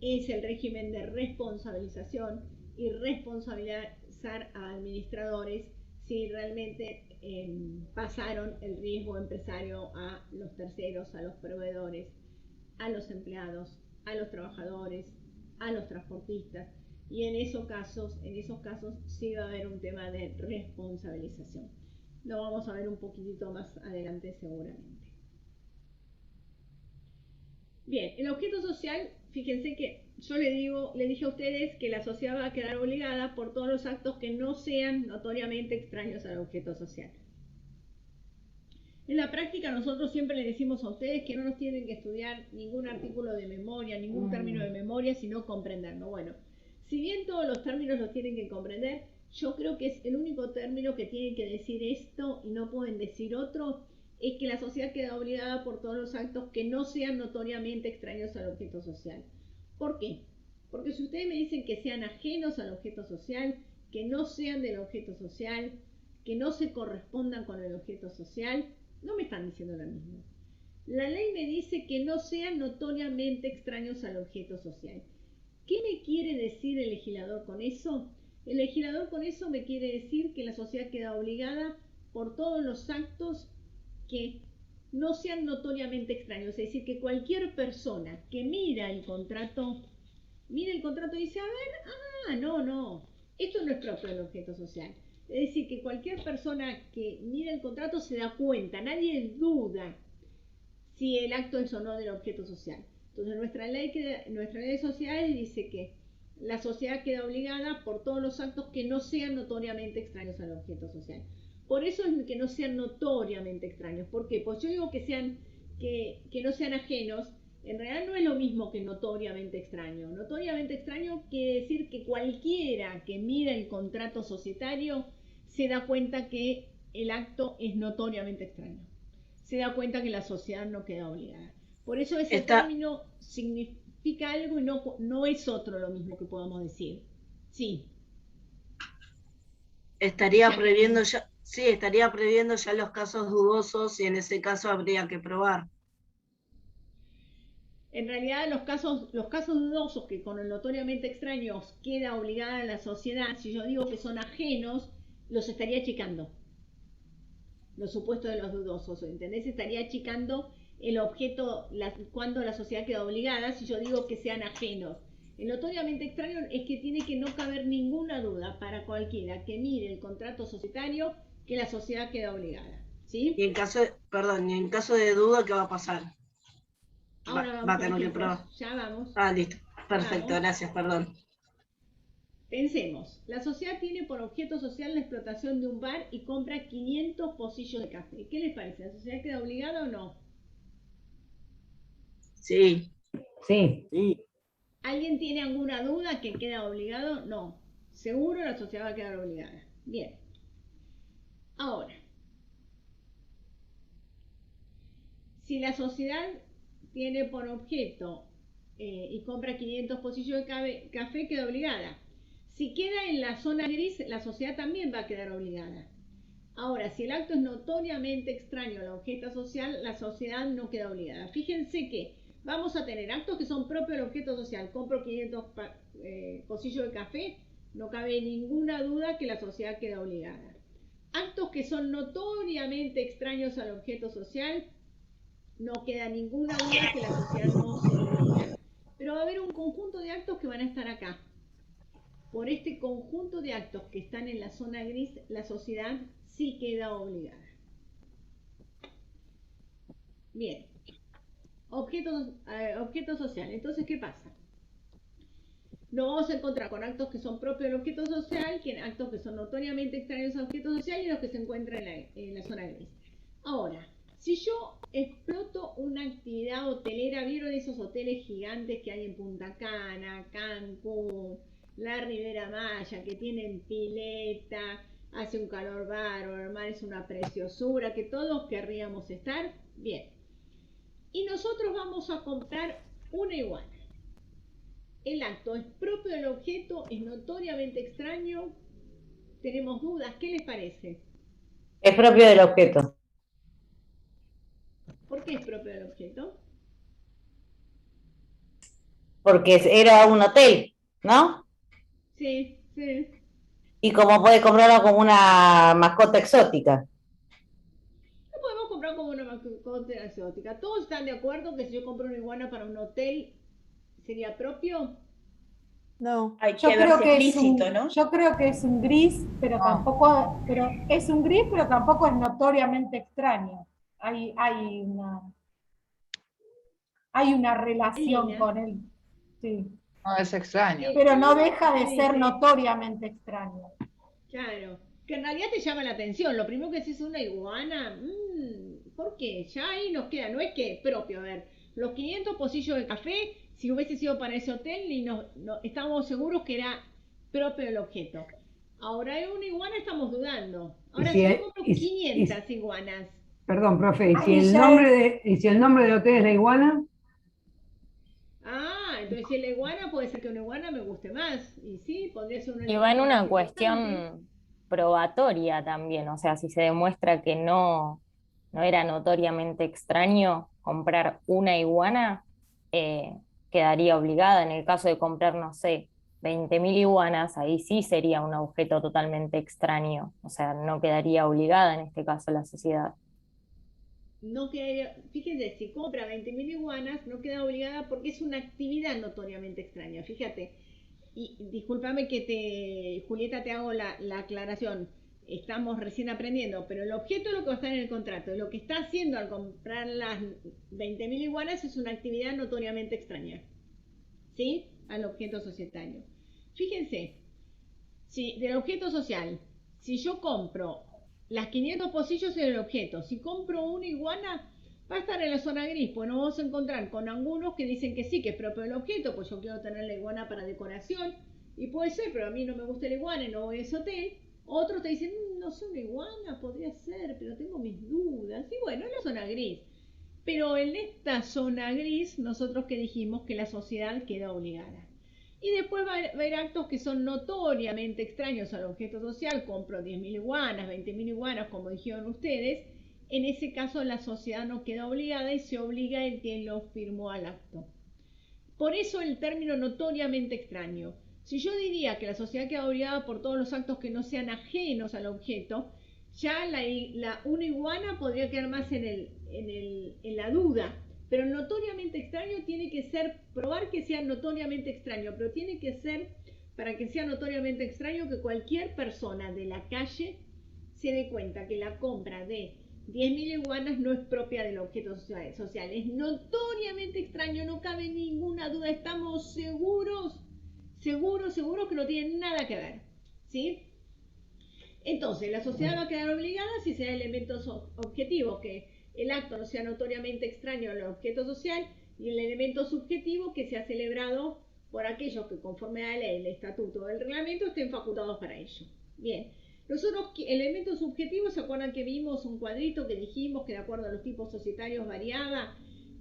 es el régimen de responsabilización y responsabilizar a administradores si realmente pasaron el riesgo empresario a los terceros, a los proveedores, a los empleados, a los trabajadores, a los transportistas, y en esos casos sí va a haber un tema de responsabilización. Lo vamos a ver un poquitito más adelante seguramente. Bien, el objeto social, fíjense que yo le dije a ustedes que la sociedad va a quedar obligada por todos los actos que no sean notoriamente extraños al objeto social. En la práctica nosotros siempre les decimos a ustedes que no nos tienen que estudiar ningún artículo de memoria, ningún término de memoria, sino comprenderlo. Bueno, si bien todos los términos los tienen que comprender, yo creo que es el único término que tienen que decir esto y no pueden decir otro, es que la sociedad queda obligada por todos los actos que no sean notoriamente extraños al objeto social. ¿Por qué? Porque si ustedes me dicen que sean ajenos al objeto social, que no sean del objeto social, que no se correspondan con el objeto social, no me están diciendo lo mismo. La ley me dice que no sean notoriamente extraños al objeto social. ¿Qué me quiere decir el legislador con eso? El legislador con eso me quiere decir que la sociedad queda obligada por todos los actos que no sean notoriamente extraños. Es decir, que cualquier persona que mira el contrato y dice, a ver, no, esto no es propio del objeto social. Es decir, que cualquier persona que mira el contrato se da cuenta, nadie duda si el acto es o no del objeto social. Entonces nuestra ley de sociedades dice que la sociedad queda obligada por todos los actos que no sean notoriamente extraños al objeto social. Por eso es que no sean notoriamente extraños. ¿Por qué? Pues yo digo que no sean ajenos. En realidad no es lo mismo que notoriamente extraño. Notoriamente extraño quiere decir que cualquiera que mira el contrato societario se da cuenta que el acto es notoriamente extraño. Se da cuenta que la sociedad no queda obligada. Por eso ese término significa algo y no es otro lo mismo que podamos decir. Sí. Estaría previendo ya los casos dudosos y en ese caso habría que probar. En realidad los casos dudosos que con el notoriamente extraños queda obligada la sociedad, si yo digo que son ajenos, los estaría achicando. Los supuestos de los dudosos, ¿entendés? Estaría achicando el objeto cuando la sociedad queda obligada, si yo digo que sean ajenos. El notoriamente extraño es que tiene que no caber ninguna duda para cualquiera que mire el contrato societario que la sociedad queda obligada. ¿Sí? Y en caso de duda, ¿qué va a pasar? Ahora vamos va a tener que probar. Ya vamos. Listo. Perfecto, vamos. Gracias, perdón. Pensemos, la sociedad tiene por objeto social la explotación de un bar y compra 500 pocillos de café. ¿Qué les parece? ¿La sociedad queda obligada o no? Sí. Sí. ¿Alguien tiene alguna duda que queda obligado? No. Seguro la sociedad va a quedar obligada. Bien. Ahora, si la sociedad tiene por objeto y compra 500 pocillos de café, queda obligada. Si queda en la zona gris, la sociedad también va a quedar obligada. Ahora, si el acto es notoriamente extraño al objeto social, la sociedad no queda obligada. Fíjense que vamos a tener actos que son propios del objeto social. Compro 500 pocillos de café, no cabe ninguna duda que la sociedad queda obligada. Actos que son notoriamente extraños al objeto social, no queda ninguna duda que la sociedad no se obliga. Pero va a haber un conjunto de actos que van a estar acá. Por este conjunto de actos que están en la zona gris, la sociedad sí queda obligada. Bien. Objeto social. Entonces, ¿qué pasa? Nos vamos a encontrar con actos que son propios del objeto social, actos que son notoriamente extraños al objeto social y los que se encuentran en la zona gris. Ahora, si yo exploto una actividad hotelera, ¿vieron esos hoteles gigantes que hay en Punta Cana, Cancún, la Ribera Maya, que tienen pileta, hace un calor bárbaro, el mar es una preciosura, que todos querríamos estar? Bien. Y nosotros vamos a comprar una iguana. El acto es propio del objeto, es notoriamente extraño. Tenemos dudas, ¿qué les parece? Es propio del objeto. ¿Por qué es propio del objeto? porque era un hotel, ¿no? Sí, sí. Y como puede comprarlo como una mascota exótica. Lo podemos comprar como una mascota exótica. ¿Todos están de acuerdo que si yo compro una iguana para un hotel sería propio? No, Hay yo que creo verse que es explícito, un, ¿no? yo creo que es un gris, pero tampoco, pero es un gris, pero tampoco es notoriamente extraño. Hay una relación Lina, con él, sí, No, es extraño. pero no uno deja de te ser dice, notoriamente extraño. claro, que en realidad te llama la atención. Lo primero que decís es una iguana. ¿Por qué? Ya ahí nos queda, no es que propio. A ver, los 500 pocillos de café, si hubiese sido para ese hotel, y estábamos seguros que era propio del objeto. Ahora hay una iguana, estamos dudando. Y Ahora, si, si yo y- compro y- 500 iguanas, perdón, profe, Ahí ya es, y si el nombre del hotel es la iguana, entonces si es la iguana, puede ser que una iguana me guste más. Y sí, podría ser un Y va en elemento más una importante. cuestión probatoria también, o sea, si se demuestra que no era notoriamente extraño comprar una iguana, eh, quedaría obligada. En el caso de comprar, no sé, 20.000 iguanas, ahí sí sería un objeto totalmente extraño, o sea, no quedaría obligada en este caso la sociedad. No queda, fíjense, si compra 20.000 iguanas, no queda obligada porque es una actividad notoriamente extraña. Fíjate, y discúlpame que Julieta, te hago la aclaración. Estamos recién aprendiendo, pero el objeto es lo que va a estar en el contrato. Y lo que está haciendo al comprar las 20.000 iguanas es una actividad notoriamente extraña, ¿sí? Al objeto societario. Fíjense, si del objeto social, si yo compro las 500 pocillos en el objeto, si compro una iguana, va a estar en la zona gris, pues nos vamos a encontrar con algunos que dicen que sí, que es propio del objeto, pues yo quiero tener la iguana para decoración, y puede ser, pero a mí no me gusta la iguana y no voy a ese hotel. Otros te dicen, no sé, una iguana podría ser, pero tengo mis dudas. Y bueno, es la zona gris. Pero en esta zona gris, nosotros que dijimos que la sociedad queda obligada. Y después va a haber actos que son notoriamente extraños al objeto social. Compro 10.000 iguanas, 20.000 iguanas, como dijeron ustedes. En ese caso la sociedad no queda obligada y se obliga el que lo firmó al acto. Por eso el término notoriamente extraño. Si yo diría que la sociedad queda obligada por todos los actos que no sean ajenos al objeto, ya una iguana podría quedar más en la duda. Pero notoriamente extraño tiene que ser, probar que sea notoriamente extraño, pero tiene que ser, para que sea notoriamente extraño, que cualquier persona de la calle se dé cuenta que la compra de 10.000 iguanas no es propia del objeto social. Es notoriamente extraño, no cabe ninguna duda. Estamos seguros que no tienen nada que ver. ¿Sí? Entonces, la sociedad va a quedar obligada si se da elementos objetivos, que el acto no sea notoriamente extraño al objeto social, y el elemento subjetivo que sea celebrado por aquellos que, conforme a la ley, el estatuto o el reglamento, estén facultados para ello. Bien. Los otros elementos subjetivos, ¿se acuerdan que vimos un cuadrito que dijimos que de acuerdo a los tipos societarios variaba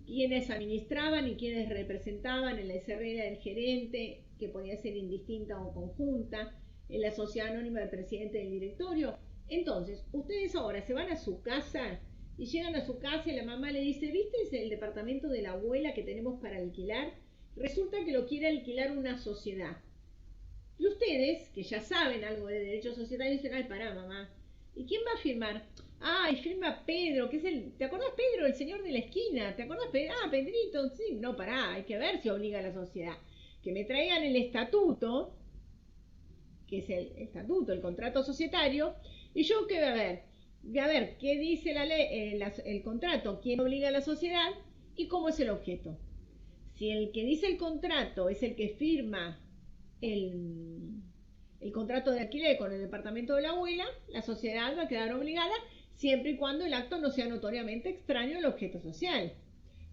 quiénes administraban y quiénes representaban? En la SRL del gerente, que podía ser indistinta o conjunta, en la sociedad anónima del presidente del directorio. Entonces, ustedes ahora se van a su casa y llegan a su casa y la mamá le dice, ¿viste el departamento de la abuela que tenemos para alquilar? Resulta que lo quiere alquilar una sociedad. Y ustedes, que ya saben algo de derecho societario, dicen, ay, pará, mamá, ¿y quién va a firmar? Ay, firma Pedro, que es ¿te acordás, Pedro, el señor de la esquina? ¿Te acordás, Pedro? Ah, Pedrito, sí, no, pará, hay que ver si obliga a la sociedad. Que me traigan el estatuto, que es el estatuto, el contrato societario, y yo que voy a ver qué dice la ley, el contrato, quién obliga a la sociedad y cómo es el objeto. Si el que dice el contrato es el que firma el contrato de alquiler con el departamento de la abuela, la sociedad va a quedar obligada siempre y cuando el acto no sea notoriamente extraño al objeto social.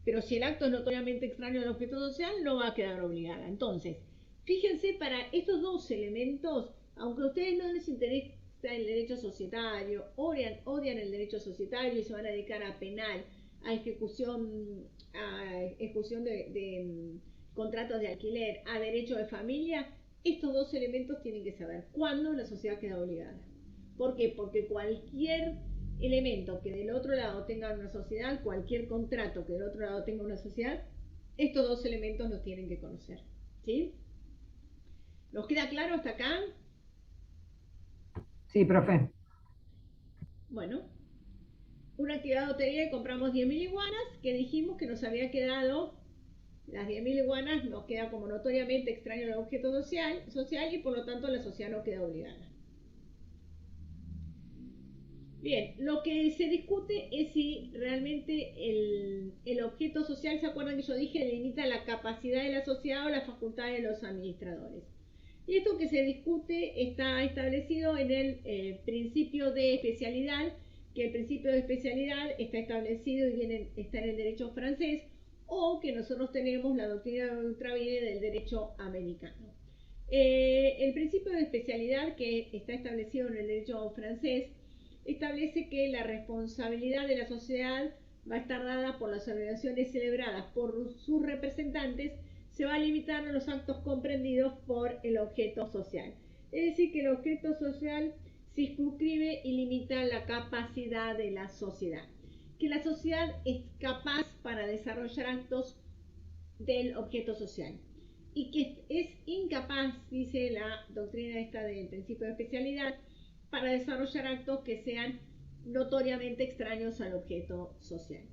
Pero si el acto es notoriamente extraño al objeto social, no va a quedar obligada. Entonces, fíjense, para estos dos elementos, aunque a ustedes no les interesa el derecho societario, odian el derecho societario y se van a dedicar a penal, a ejecución de contratos de alquiler, a derecho de familia, estos dos elementos tienen que saber cuándo la sociedad queda obligada. ¿Por qué? Porque cualquier elemento que del otro lado tenga una sociedad, cualquier contrato que del otro lado tenga una sociedad, estos dos elementos los tienen que conocer. ¿Sí? ¿Nos queda claro hasta acá? Sí, profe. Bueno, una actividad de lotería y compramos 10.000 iguanas, que dijimos que nos había quedado, las 10.000 iguanas nos queda como notoriamente extraño el objeto social y por lo tanto la sociedad no queda obligada. Bien, lo que se discute es si realmente el objeto social, ¿se acuerdan que yo dije, limita la capacidad de la sociedad o la facultad de los administradores? Y esto que se discute está establecido en el principio de especialidad, que el principio de especialidad está establecido y está en el derecho francés, o que nosotros tenemos la doctrina de Ultravire del derecho americano. El principio de especialidad que está establecido en el derecho francés establece que la responsabilidad de la sociedad va a estar dada por las obligaciones celebradas por sus representantes, se va a limitar a los actos comprendidos por el objeto social. Es decir, que el objeto social circunscribe y limita la capacidad de la sociedad. Que la sociedad es capaz para desarrollar actos del objeto social. Y que es incapaz, dice la doctrina esta del principio de especialidad, para desarrollar actos que sean notoriamente extraños al objeto social.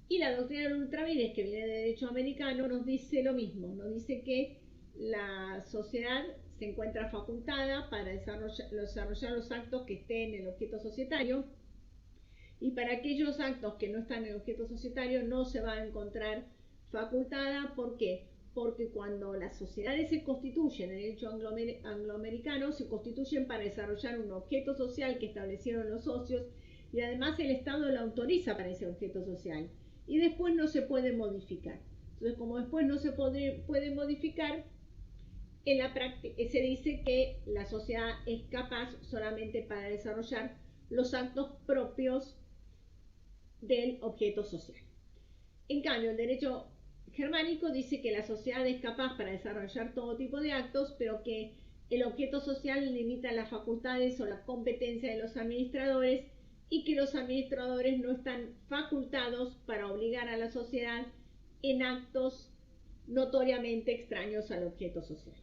Y la doctrina del Ultravires, que viene del derecho americano, nos dice lo mismo, nos dice que la sociedad se encuentra facultada para desarrollar los actos que estén en el objeto societario, y para aquellos actos que no están en el objeto societario no se va a encontrar facultada. ¿Por qué? Porque cuando las sociedades se constituyen en el derecho angloamericano, se constituyen para desarrollar un objeto social que establecieron los socios, y además el Estado la autoriza para ese objeto social, y después no se puede modificar. Entonces, como después no se puede modificar, en la práctica se dice que la sociedad es capaz solamente para desarrollar los actos propios del objeto social. En cambio, el derecho germánico dice que la sociedad es capaz para desarrollar todo tipo de actos, pero que el objeto social limita las facultades o la competencia de los administradores, y que los administradores no están facultados para obligar a la sociedad en actos notoriamente extraños al objeto social.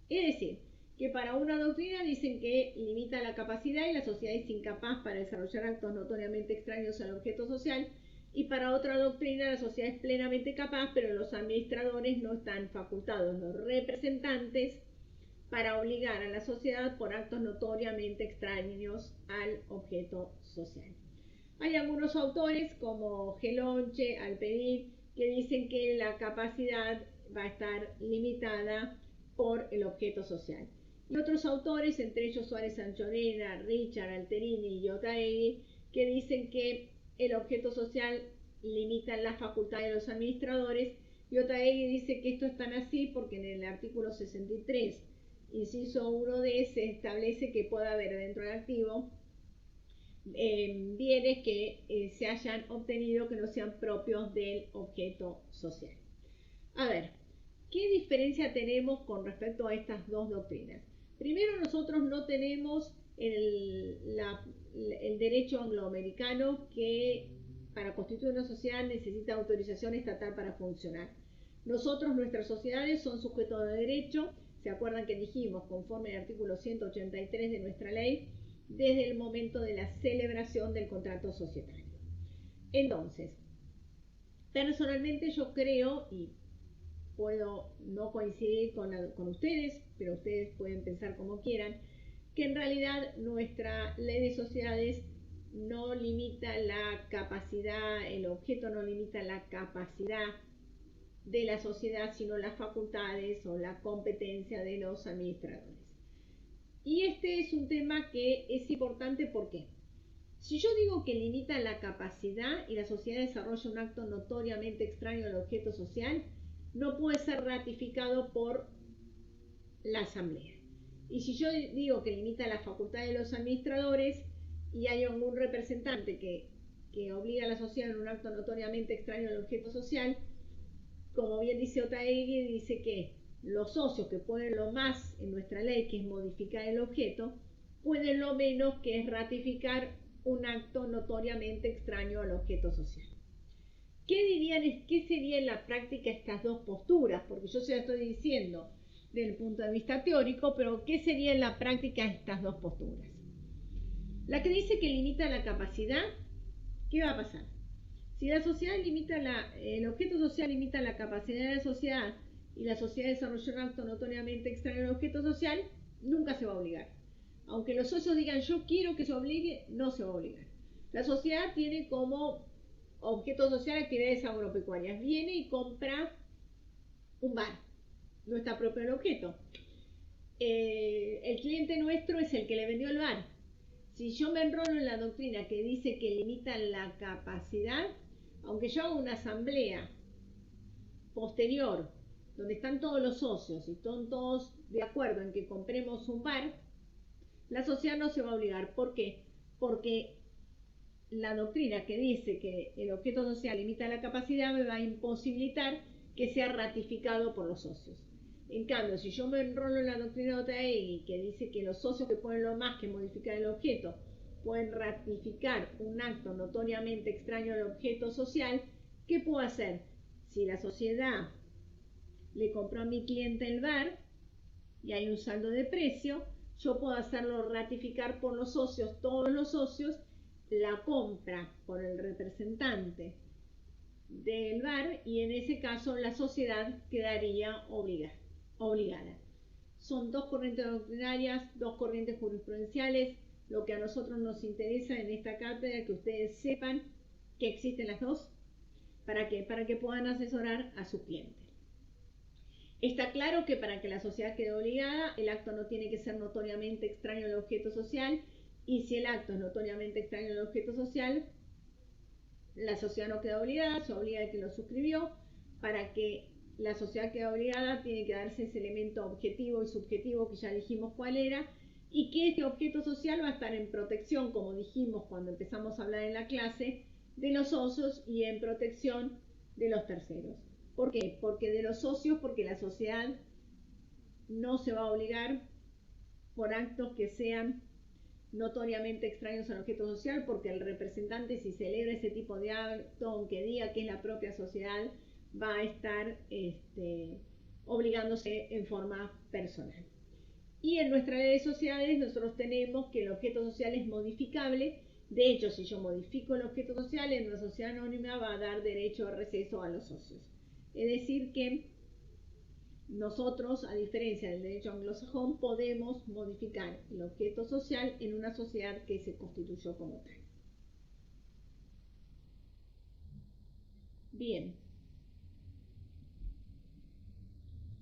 Es decir, que para una doctrina dicen que limita la capacidad y la sociedad es incapaz para desarrollar actos notoriamente extraños al objeto social, y para otra doctrina la sociedad es plenamente capaz, pero los administradores no están facultados, los representantes, para obligar a la sociedad por actos notoriamente extraños al objeto social. Hay algunos autores como Gelonche, Alperit, que dicen que la capacidad va a estar limitada por el objeto social. Y otros autores, entre ellos Suárez Anchorena, Richard, Alterini y Otaegui, que dicen que el objeto social limita la facultad de los administradores, y Otaegui dice que esto es tan así porque en el artículo 63, inciso 1d, se establece que puede haber dentro del activo bienes que se hayan obtenido que no sean propios del objeto social. A ver, ¿qué diferencia tenemos con respecto a estas dos doctrinas? Primero, nosotros no tenemos el derecho angloamericano, que para constituir una sociedad necesita autorización estatal para funcionar. Nosotros, nuestras sociedades son sujetos de derecho, ¿se acuerdan que dijimos, conforme al artículo 183 de nuestra ley, desde el momento de la celebración del contrato societario? Entonces, personalmente yo creo, y puedo no coincidir con ustedes, pero ustedes pueden pensar como quieran, que en realidad nuestra ley de sociedades no limita la capacidad, el objeto no limita la capacidad de la sociedad, sino las facultades o la competencia de los administradores. Y este es un tema que es importante porque si yo digo que limita la capacidad y la sociedad desarrolla un acto notoriamente extraño al objeto social, no puede ser ratificado por la asamblea. Y si yo digo que limita la facultad de los administradores y hay algún representante que obliga a la sociedad en un acto notoriamente extraño al objeto social, como bien dice Otaegui, dice que los socios que pueden lo más en nuestra ley, que es modificar el objeto, pueden lo menos, que es ratificar un acto notoriamente extraño al objeto social. ¿Qué sería en la práctica estas dos posturas? Porque yo se lo estoy diciendo desde el punto de vista teórico, pero ¿qué sería en la práctica estas dos posturas? La que dice que limita la capacidad, ¿qué va a pasar? Si la sociedad el objeto social limita la capacidad de la sociedad y la sociedad desarrolla un acto notoriamente extraño al objeto social, nunca se va a obligar. Aunque los socios digan yo quiero que se obligue, no se va a obligar. La sociedad tiene como objeto social actividades agropecuarias. Viene y compra un bar, no está propio el objeto. El cliente nuestro es el que le vendió el bar. Si yo me enrolo en la doctrina que dice que limita la capacidad, aunque yo haga una asamblea posterior, donde están todos los socios y están todos de acuerdo en que compremos un bar, la sociedad no se va a obligar. ¿Por qué? Porque la doctrina que dice que el objeto social limita la capacidad me va a imposibilitar que sea ratificado por los socios. En cambio, si yo me enrolo en la doctrina de Otaegui, que dice que los socios que pueden lo más que modificar el objeto pueden ratificar un acto notoriamente extraño al objeto social, ¿qué puedo hacer? Si la sociedad le compró a mi cliente el bar y hay un saldo de precio, yo puedo hacerlo ratificar por los socios, todos los socios, la compra por el representante del bar, y en ese caso la sociedad quedaría obligada. Son dos corrientes doctrinarias, dos corrientes jurisprudenciales. Lo que a nosotros nos interesa en esta cátedra es que ustedes sepan que existen las dos. ¿Para qué? Para que puedan asesorar a sus clientes. Está claro que para que la sociedad quede obligada, el acto no tiene que ser notoriamente extraño al objeto social, y si el acto es notoriamente extraño al objeto social, la sociedad no queda obligada, se obliga al que lo suscribió. Para que la sociedad quede obligada, tiene que darse ese elemento objetivo y subjetivo que ya dijimos cuál era, y que este objeto social va a estar en protección, como dijimos cuando empezamos a hablar en la clase, de los socios y en protección de los terceros. ¿Por qué? Porque de los socios, porque la sociedad no se va a obligar por actos que sean notoriamente extraños al objeto social, porque el representante, si celebra ese tipo de acto, aunque diga que es la propia sociedad, va a estar obligándose en forma personal. Y en nuestra ley de sociedades nosotros tenemos que el objeto social es modificable. De hecho, si yo modifico el objeto social, en una sociedad anónima va a dar derecho a receso a los socios. Es decir que nosotros, a diferencia del derecho anglosajón, podemos modificar el objeto social en una sociedad que se constituyó como tal. Bien.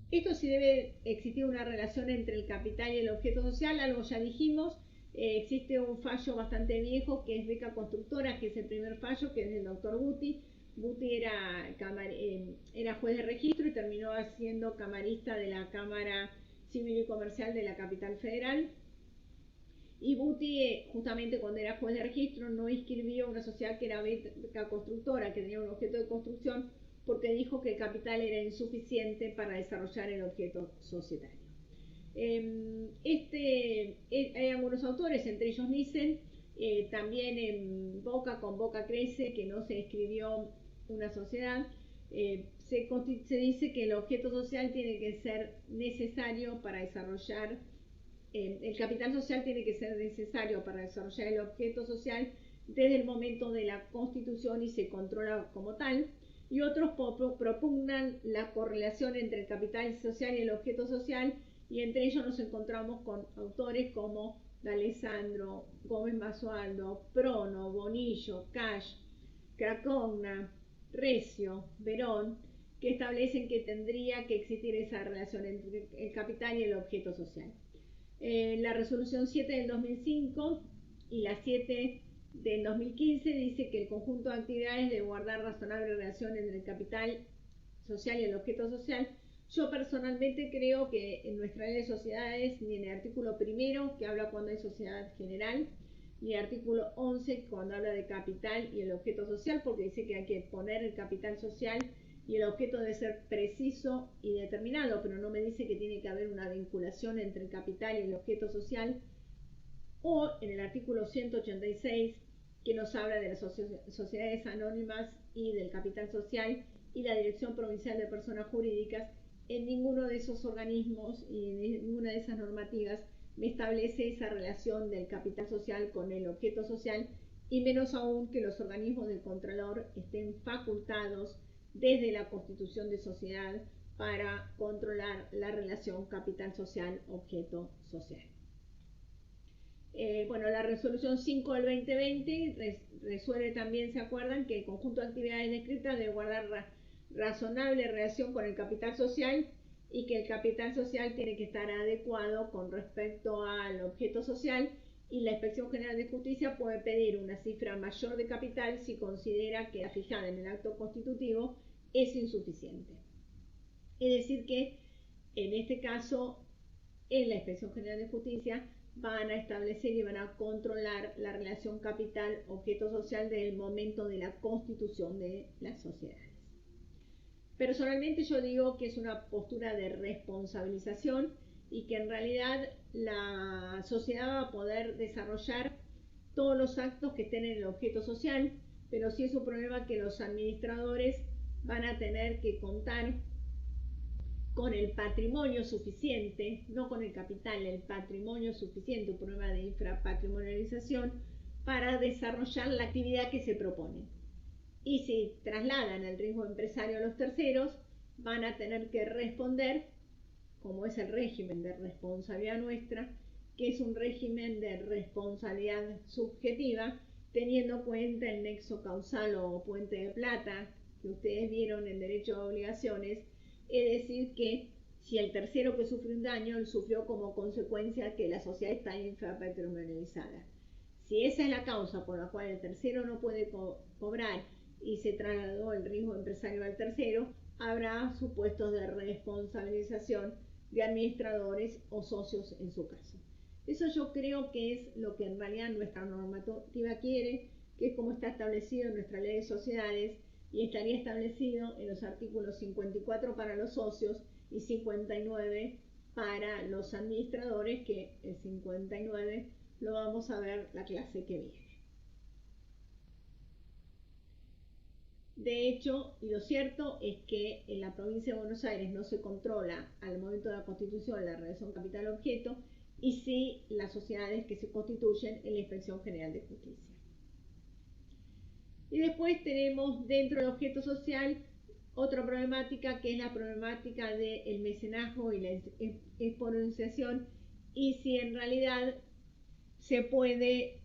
Esto sí debe existir una relación entre el capital y el objeto social, algo ya dijimos. Existe un fallo bastante viejo que es Beca Constructora, que es el primer fallo, que es del doctor Buti. Buti era juez de registro y terminó siendo camarista de la Cámara Civil y Comercial de la Capital Federal. Y Buti, justamente cuando era juez de registro, no inscribió una sociedad que era Beca Constructora, que tenía un objeto de construcción, porque dijo que el capital era insuficiente para desarrollar el objeto societario. Hay algunos autores, entre ellos Nissen, también en Boca, con Boca Crece, que no se escribió una sociedad. Se dice que el objeto social tiene que ser necesario para desarrollar, el capital social tiene que ser necesario para desarrollar el objeto social desde el momento de la constitución y se controla como tal. Y otros propugnan la correlación entre el capital social y el objeto social, y entre ellos nos encontramos con autores como D'Alessandro, Gómez Basualdo, Prono, Bonillo, Cash, Cracogna, Recio, Verón, que establecen que tendría que existir esa relación entre el capital y el objeto social. La resolución 7 del 2005 y la 7 del 2015 dice que el conjunto de actividades debe guardar razonable relación entre el capital social y el objeto social. Yo personalmente creo que en nuestra ley de sociedades, ni en el artículo primero, que habla cuando hay sociedad general, ni el artículo 11, cuando habla de capital y el objeto social, porque dice que hay que poner el capital social y el objeto debe ser preciso y determinado, pero no me dice que tiene que haber una vinculación entre el capital y el objeto social. O en el artículo 186, que nos habla de las sociedades anónimas y del capital social, y la Dirección Provincial de Personas Jurídicas. En ninguno de esos organismos y en ninguna de esas normativas me establece esa relación del capital social con el objeto social, y menos aún que los organismos del Contralor estén facultados desde la Constitución de Sociedad para controlar la relación capital social-objeto social. Bueno, la resolución 5 del 2020 resuelve también, ¿se acuerdan?, que el conjunto de actividades descritas debe guardar razonable relación con el capital social, y que el capital social tiene que estar adecuado con respecto al objeto social, y la Inspección General de Justicia puede pedir una cifra mayor de capital si considera que la fijada en el acto constitutivo es insuficiente. Es decir que en este caso, en la Inspección General de Justicia van a establecer y van a controlar la relación capital-objeto social desde el momento de la constitución de las sociedades. Personalmente yo digo que es una postura de responsabilización, y que en realidad la sociedad va a poder desarrollar todos los actos que estén en el objeto social, pero sí es un problema que los administradores van a tener que contar con el patrimonio suficiente, no con el capital, el patrimonio suficiente, un problema de infrapatrimonialización, para desarrollar la actividad que se propone. Y si trasladan el riesgo empresario a los terceros, van a tener que responder, como es el régimen de responsabilidad nuestra, que es un régimen de responsabilidad subjetiva, teniendo en cuenta el nexo causal o puente de plata que ustedes vieron en derecho de obligaciones. Es decir que si el tercero que sufre un daño, él sufrió como consecuencia que la sociedad está infrapatrimonializada. Si esa es la causa por la cual el tercero no puede cobrar y se trasladó el riesgo empresario al tercero, habrá supuestos de responsabilización de administradores o socios en su caso. Eso yo creo que es lo que en realidad nuestra normativa quiere, que es como está establecido en nuestra ley de sociedades, y estaría establecido en los artículos 54 para los socios y 59 para los administradores, que el 59 lo vamos a ver la clase que viene. De hecho, y lo cierto es que en la provincia de Buenos Aires no se controla al momento de la constitución la relación capital-objeto, y sí las sociedades que se constituyen en la Inspección General de Justicia. Y después tenemos dentro del objeto social otra problemática, que es la problemática del mecenazgo y la exponenciación, y si en realidad se puede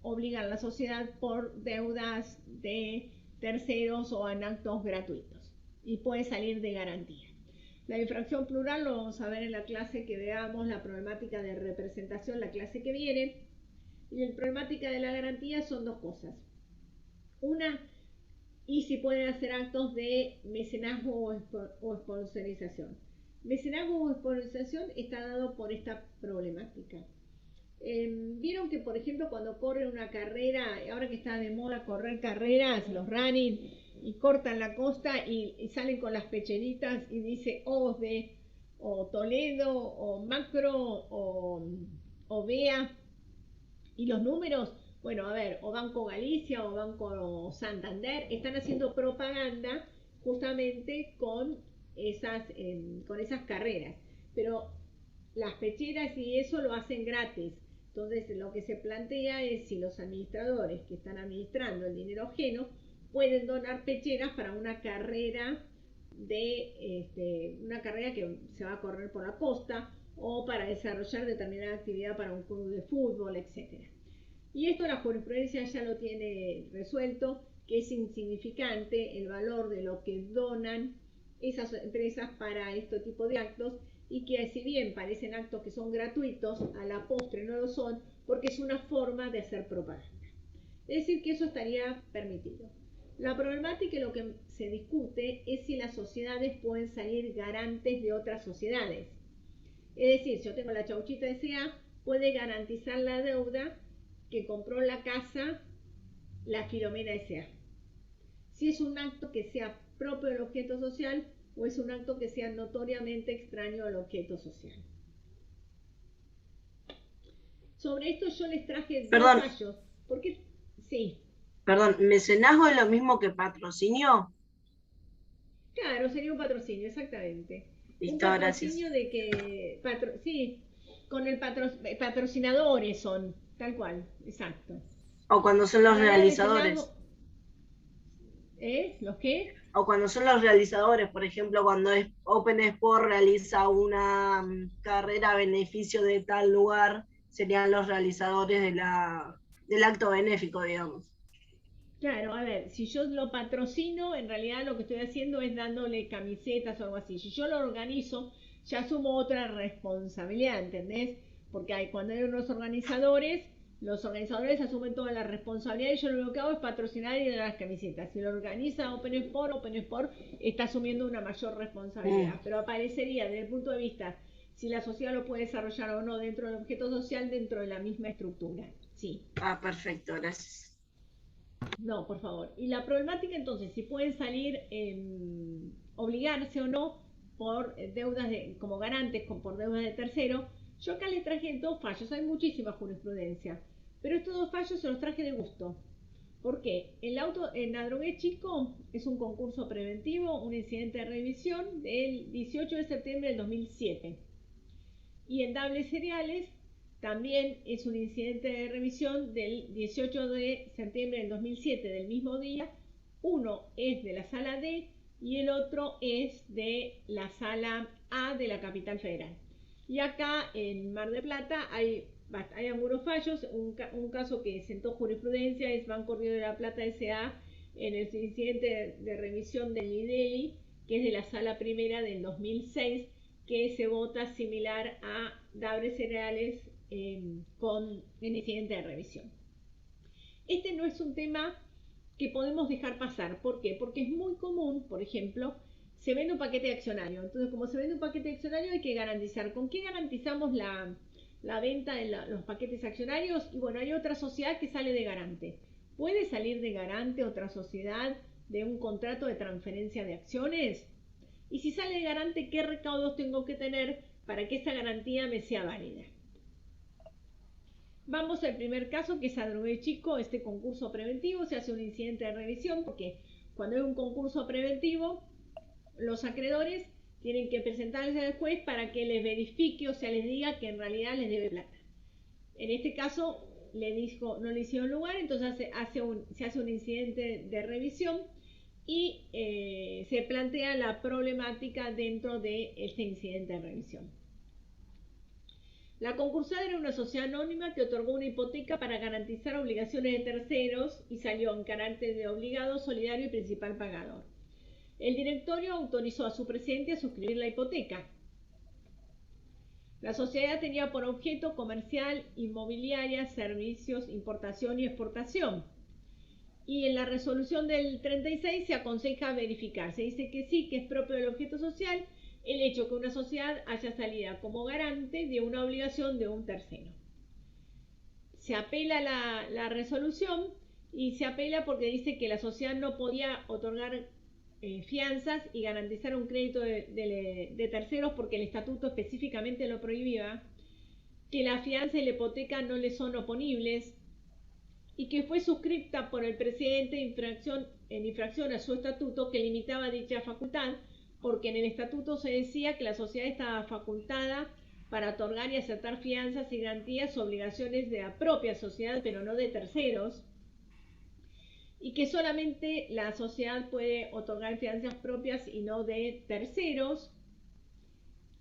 obligar a la sociedad por deudas de terceros o en actos gratuitos, y puede salir de garantía. La infracción plural lo vamos a ver en la clase que veamos la problemática de representación, la clase que viene. Y la problemática de la garantía son dos cosas. Una, y si pueden hacer actos de mecenazgo o sponsorización. Mecenazgo o sponsorización está dado por esta problemática. Vieron que, por ejemplo, cuando corren una carrera, ahora que está de moda correr carreras, los running, y cortan la costa y salen con las pecheritas y dice OSDE, o Toledo, o Macro, o BEA, y los números, bueno, a ver, o Banco Galicia o Banco Santander, están haciendo propaganda justamente con esas carreras, pero las pecheras y eso lo hacen gratis. Entonces lo que se plantea es si los administradores que están administrando el dinero ajeno pueden donar pecheras para una carrera una carrera que se va a correr por la costa, o para desarrollar determinada actividad para un club de fútbol, etc. Y esto la jurisprudencia ya lo tiene resuelto, que es insignificante el valor de lo que donan esas empresas para este tipo de actos, y que si bien parecen actos que son gratuitos, a la postre no lo son, porque es una forma de hacer propaganda. Es decir, que eso estaría permitido. La problemática y lo que se discute es si las sociedades pueden salir garantes de otras sociedades. Es decir, si yo tengo la Chauchita S.A., puede garantizar la deuda que compró la casa la Filomena S.A. Si es un acto que sea propio del objeto social, o es un acto que sea notoriamente extraño al objeto social. Sobre esto yo les traje dos fallos. ¿Por qué? Sí. Perdón, ¿mecenazgo es lo mismo que patrocinio? Claro, sería un patrocinio, exactamente. Listo, Un gracias. patrocinio de que, sí, con el patrocinadores son, tal cual, exacto. O cuando son los En realidad, realizadores. ¿Los qué? O cuando son los realizadores, por ejemplo, cuando es Open Sport realiza una carrera a beneficio de tal lugar, serían los realizadores del acto benéfico, digamos. Claro, a ver, si yo lo patrocino, en realidad lo que estoy haciendo es dándole camisetas o algo así. Si yo lo organizo, ya asumo otra responsabilidad, ¿entendés? Porque cuando hay unos organizadores, los organizadores asumen toda la responsabilidad y yo lo único que hago es patrocinar y dar las camisetas. Si lo organiza Open Sport está asumiendo una mayor responsabilidad. Pero aparecería desde el punto de vista si la sociedad lo puede desarrollar o no dentro del objeto social, dentro de la misma estructura. Sí. Ah, perfecto, gracias. No, por favor. Y la problemática entonces, si pueden salir, obligarse o no por deudas como garantes, por deudas de tercero. Yo acá les traje dos fallos, hay muchísima jurisprudencia, pero estos dos fallos se los traje de gusto. ¿Por qué? En Adrogué Chico es un concurso preventivo, un incidente de revisión del 18 de septiembre del 2007. Y en Dables Cereales también es un incidente de revisión del 18 de septiembre del 2007, del mismo día. Uno es de la sala D y el otro es de la sala A de la Capital Federal. Y acá en Mar del Plata hay algunos fallos. Un caso que sentó jurisprudencia es Banco Río de la Plata S.A. en el incidente de revisión del IDEI, que es de la sala primera del 2006, que se vota similar a Dables Cereales con el incidente de revisión. Este no es un tema que podemos dejar pasar. ¿Por qué? Porque es muy común, por ejemplo, se vende un paquete accionario. Entonces, como se vende un paquete accionario, hay que garantizar. ¿Con qué garantizamos la venta de los paquetes accionarios? Y bueno, hay otra sociedad que sale de garante. ¿Puede salir de garante otra sociedad de un contrato de transferencia de acciones? Y si sale de garante, ¿qué recaudos tengo que tener para que esa garantía me sea válida? Vamos al primer caso, que es Adrogué Chico. Este concurso preventivo se hace un incidente de revisión, porque cuando hay un concurso preventivo, los acreedores tienen que presentarse al juez para que les verifique, o sea, les diga que en realidad les debe plata. En este caso, no le hicieron lugar, entonces se hace un incidente de revisión y se plantea la problemática dentro de este incidente de revisión. La concursada era una sociedad anónima que otorgó una hipoteca para garantizar obligaciones de terceros y salió en carácter de obligado, solidario y principal pagador. El directorio autorizó a su presidente a suscribir la hipoteca. La sociedad tenía por objeto comercial, inmobiliaria, servicios, importación y exportación. Y en la resolución del 36 se aconseja verificar. Se dice que sí, que es propio del objeto social el hecho que una sociedad haya salido como garante de una obligación de un tercero. Se apela la resolución y se apela porque dice que la sociedad no podía otorgar fianzas y garantizar un crédito de terceros porque el estatuto específicamente lo prohibía, que la fianza y la hipoteca no le son oponibles y que fue suscripta por el presidente en infracción a su estatuto, que limitaba dicha facultad, porque en el estatuto se decía que la sociedad estaba facultada para otorgar y aceptar fianzas y garantías, obligaciones de la propia sociedad, pero no de terceros, y que solamente la sociedad puede otorgar fianzas propias y no de terceros.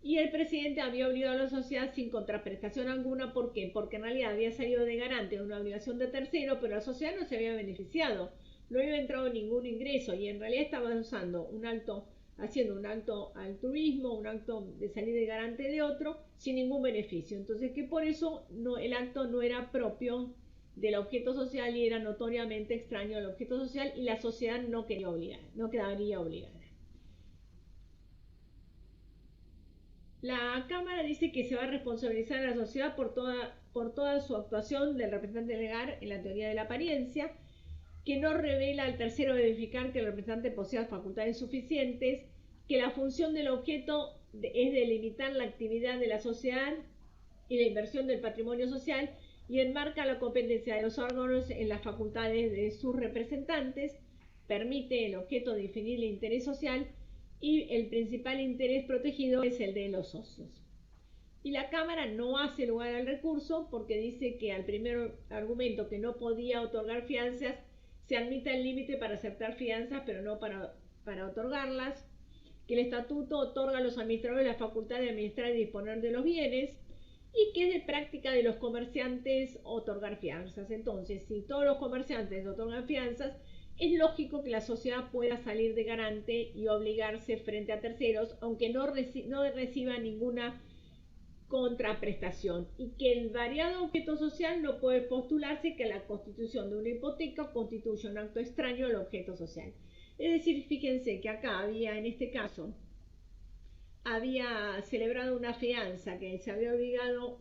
Y el presidente había obligado a la sociedad sin contraprestación alguna. ¿Por qué? Porque en realidad había salido de garante de una obligación de tercero, pero la sociedad no se había beneficiado, no había entrado ningún ingreso y en realidad estaba haciendo un acto altruismo, un acto de salir de garante de otro sin ningún beneficio. Entonces, que por eso el acto no era propio del objeto social y era notoriamente extraño al objeto social, y la sociedad no quedaría obligada. La Cámara dice que se va a responsabilizar a la sociedad por toda su actuación del representante legal en la teoría de la apariencia, que no revela al tercero verificar que el representante posea facultades suficientes, que la función del objeto es delimitar la actividad de la sociedad y la inversión del patrimonio social, y enmarca la competencia de los órganos en las facultades de sus representantes, permite el objeto de definir el interés social y el principal interés protegido es el de los socios. Y la Cámara no hace lugar al recurso porque dice que al primer argumento que no podía otorgar fianzas, se admite el límite para aceptar fianzas, pero no para otorgarlas, que el estatuto otorga a los administradores la facultad de administrar y disponer de los bienes, y que es de práctica de los comerciantes otorgar fianzas. Entonces, si todos los comerciantes otorgan fianzas, es lógico que la sociedad pueda salir de garante y obligarse frente a terceros, aunque no reciba ninguna contraprestación, y que el variado objeto social no puede postularse que la constitución de una hipoteca constituye un acto extraño al objeto social. Es decir, fíjense que acá había, en este caso, había celebrado una fianza que se había obligado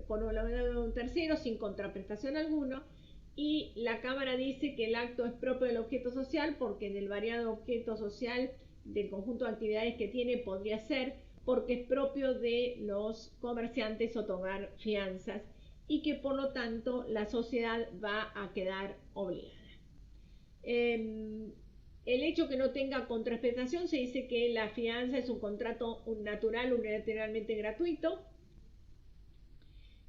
por un tercero sin contraprestación alguna, y la Cámara dice que el acto es propio del objeto social porque del variado objeto social del conjunto de actividades que tiene podría ser porque es propio de los comerciantes otorgar fianzas y que por lo tanto la sociedad va a quedar obligada. El hecho que no tenga contraprestación, se dice que la fianza es un contrato natural, unilateralmente gratuito,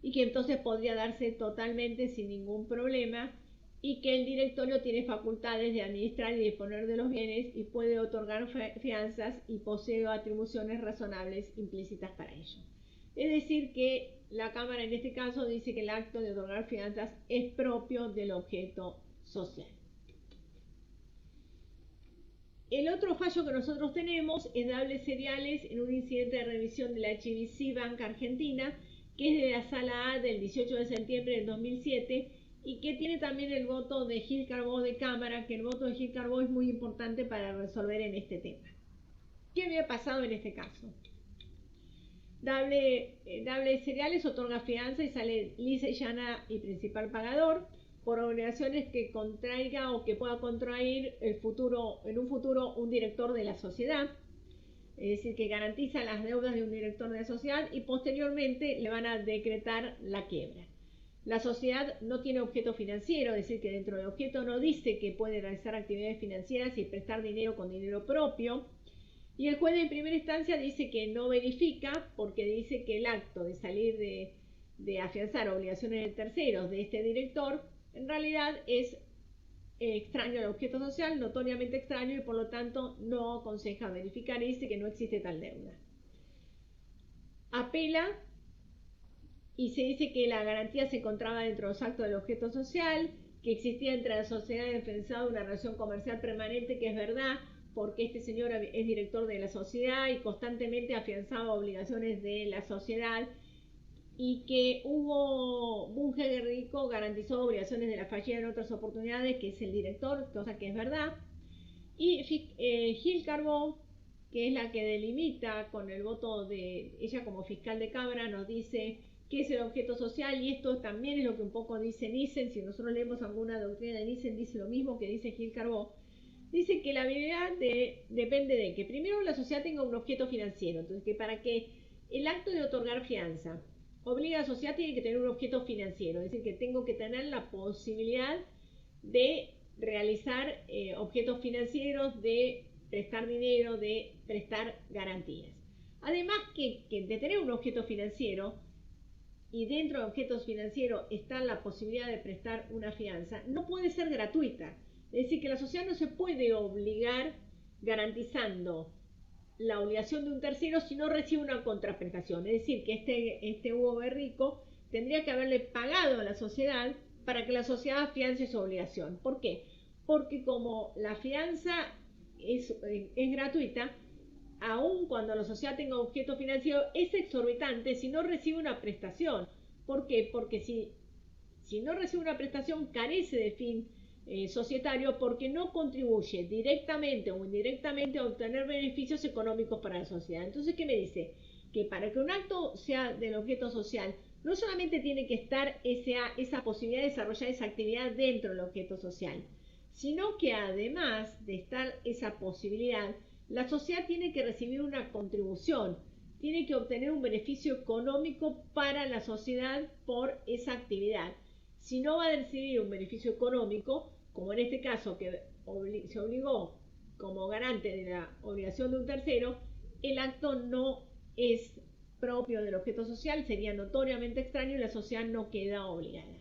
y que entonces podría darse totalmente sin ningún problema, y que el directorio tiene facultades de administrar y disponer de los bienes y puede otorgar fianzas y posee atribuciones razonables implícitas para ello. Es decir, que la Cámara en este caso dice que el acto de otorgar fianzas es propio del objeto social. El otro fallo que nosotros tenemos es Dable Cereales en un incidente de revisión de la HBC Banca Argentina, que es de la Sala A del 18 de septiembre del 2007, y que tiene también el voto de Gil Carbó de Cámara, que el voto de Gil Carbó es muy importante para resolver en este tema. ¿Qué había pasado en este caso? Dable Cereales otorga fianza y sale lisa y llana y principal pagador por obligaciones que contraiga o que pueda contraer en un futuro un director de la sociedad, es decir, que garantiza las deudas de un director de la sociedad y posteriormente le van a decretar la quiebra. La sociedad no tiene objeto financiero, es decir, que dentro del objeto no dice que puede realizar actividades financieras y prestar dinero con dinero propio. Y el juez de primera instancia dice que no verifica porque dice que el acto de salir de afianzar obligaciones de terceros de este director en realidad es extraño al objeto social, notoriamente extraño, y por lo tanto no aconseja verificar y dice que no existe tal deuda. Apela y se dice que la garantía se encontraba dentro de los actos del objeto social, que existía entre la sociedad y el defensado una relación comercial permanente, que es verdad, porque este señor es director de la sociedad y constantemente afianzaba obligaciones de la sociedad, y que Bunge Rico garantizó obligaciones de la fallida en otras oportunidades, que es el director, cosa que es verdad. Y Gil Carbó, que es la que delimita con el voto de ella como fiscal de Cámara, nos dice qué es el objeto social, y esto también es lo que un poco dice Nissen. Si nosotros leemos alguna doctrina de Nissen, dice lo mismo que dice Gil Carbó. Dice que la habilidad depende de que primero la sociedad tenga un objeto financiero, entonces que para que el acto de otorgar fianza obliga a la sociedad tiene que tener un objeto financiero, es decir, que tengo que tener la posibilidad de realizar objetos financieros, de prestar dinero, de prestar garantías. Además que de tener un objeto financiero, y dentro de objetos financieros está la posibilidad de prestar una fianza, no puede ser gratuita. Es decir, que la sociedad no se puede obligar garantizando la obligación de un tercero si no recibe una contraprestación. Es decir, que este Hugo Berrico tendría que haberle pagado a la sociedad para que la sociedad afiance su obligación. ¿Por qué? Porque como la fianza es gratuita, aun cuando la sociedad tenga objeto financiero, es exorbitante si no recibe una prestación. ¿Por qué? Porque si no recibe una prestación, carece de fin societario, porque no contribuye directamente o indirectamente a obtener beneficios económicos para la sociedad. Entonces, ¿qué me dice? Que para que un acto sea del objeto social, no solamente tiene que estar esa posibilidad de desarrollar esa actividad dentro del objeto social, sino que además de estar esa posibilidad, la sociedad tiene que recibir una contribución, tiene que obtener un beneficio económico para la sociedad por esa actividad. Si no va a recibir un beneficio económico, como en este caso que se obligó como garante de la obligación de un tercero, el acto no es propio del objeto social, sería notoriamente extraño y la sociedad no queda obligada.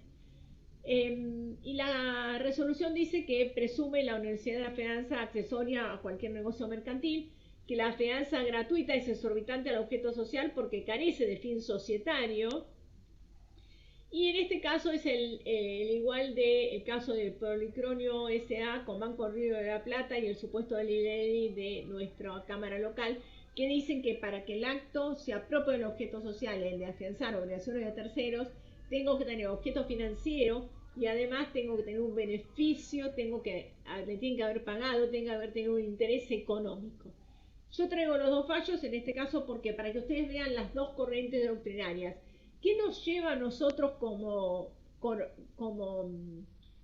Y la resolución dice que presume la universidad de la fianza accesoria a cualquier negocio mercantil, que la fianza gratuita es exorbitante al objeto social porque carece de fin societario. Y en este caso es el igual del caso del Policronio S.A. con Banco Río de la Plata y el supuesto delivery de nuestra Cámara Local, que dicen que para que el acto sea propio del objeto social, el de afianzar obligaciones de terceros, tengo que tener objeto financiero y además tengo que tener un beneficio, me tienen que haber pagado, tengo que haber tenido un interés económico. Yo traigo los dos fallos en este caso porque para que ustedes vean las dos corrientes doctrinarias. ¿Qué nos lleva a nosotros como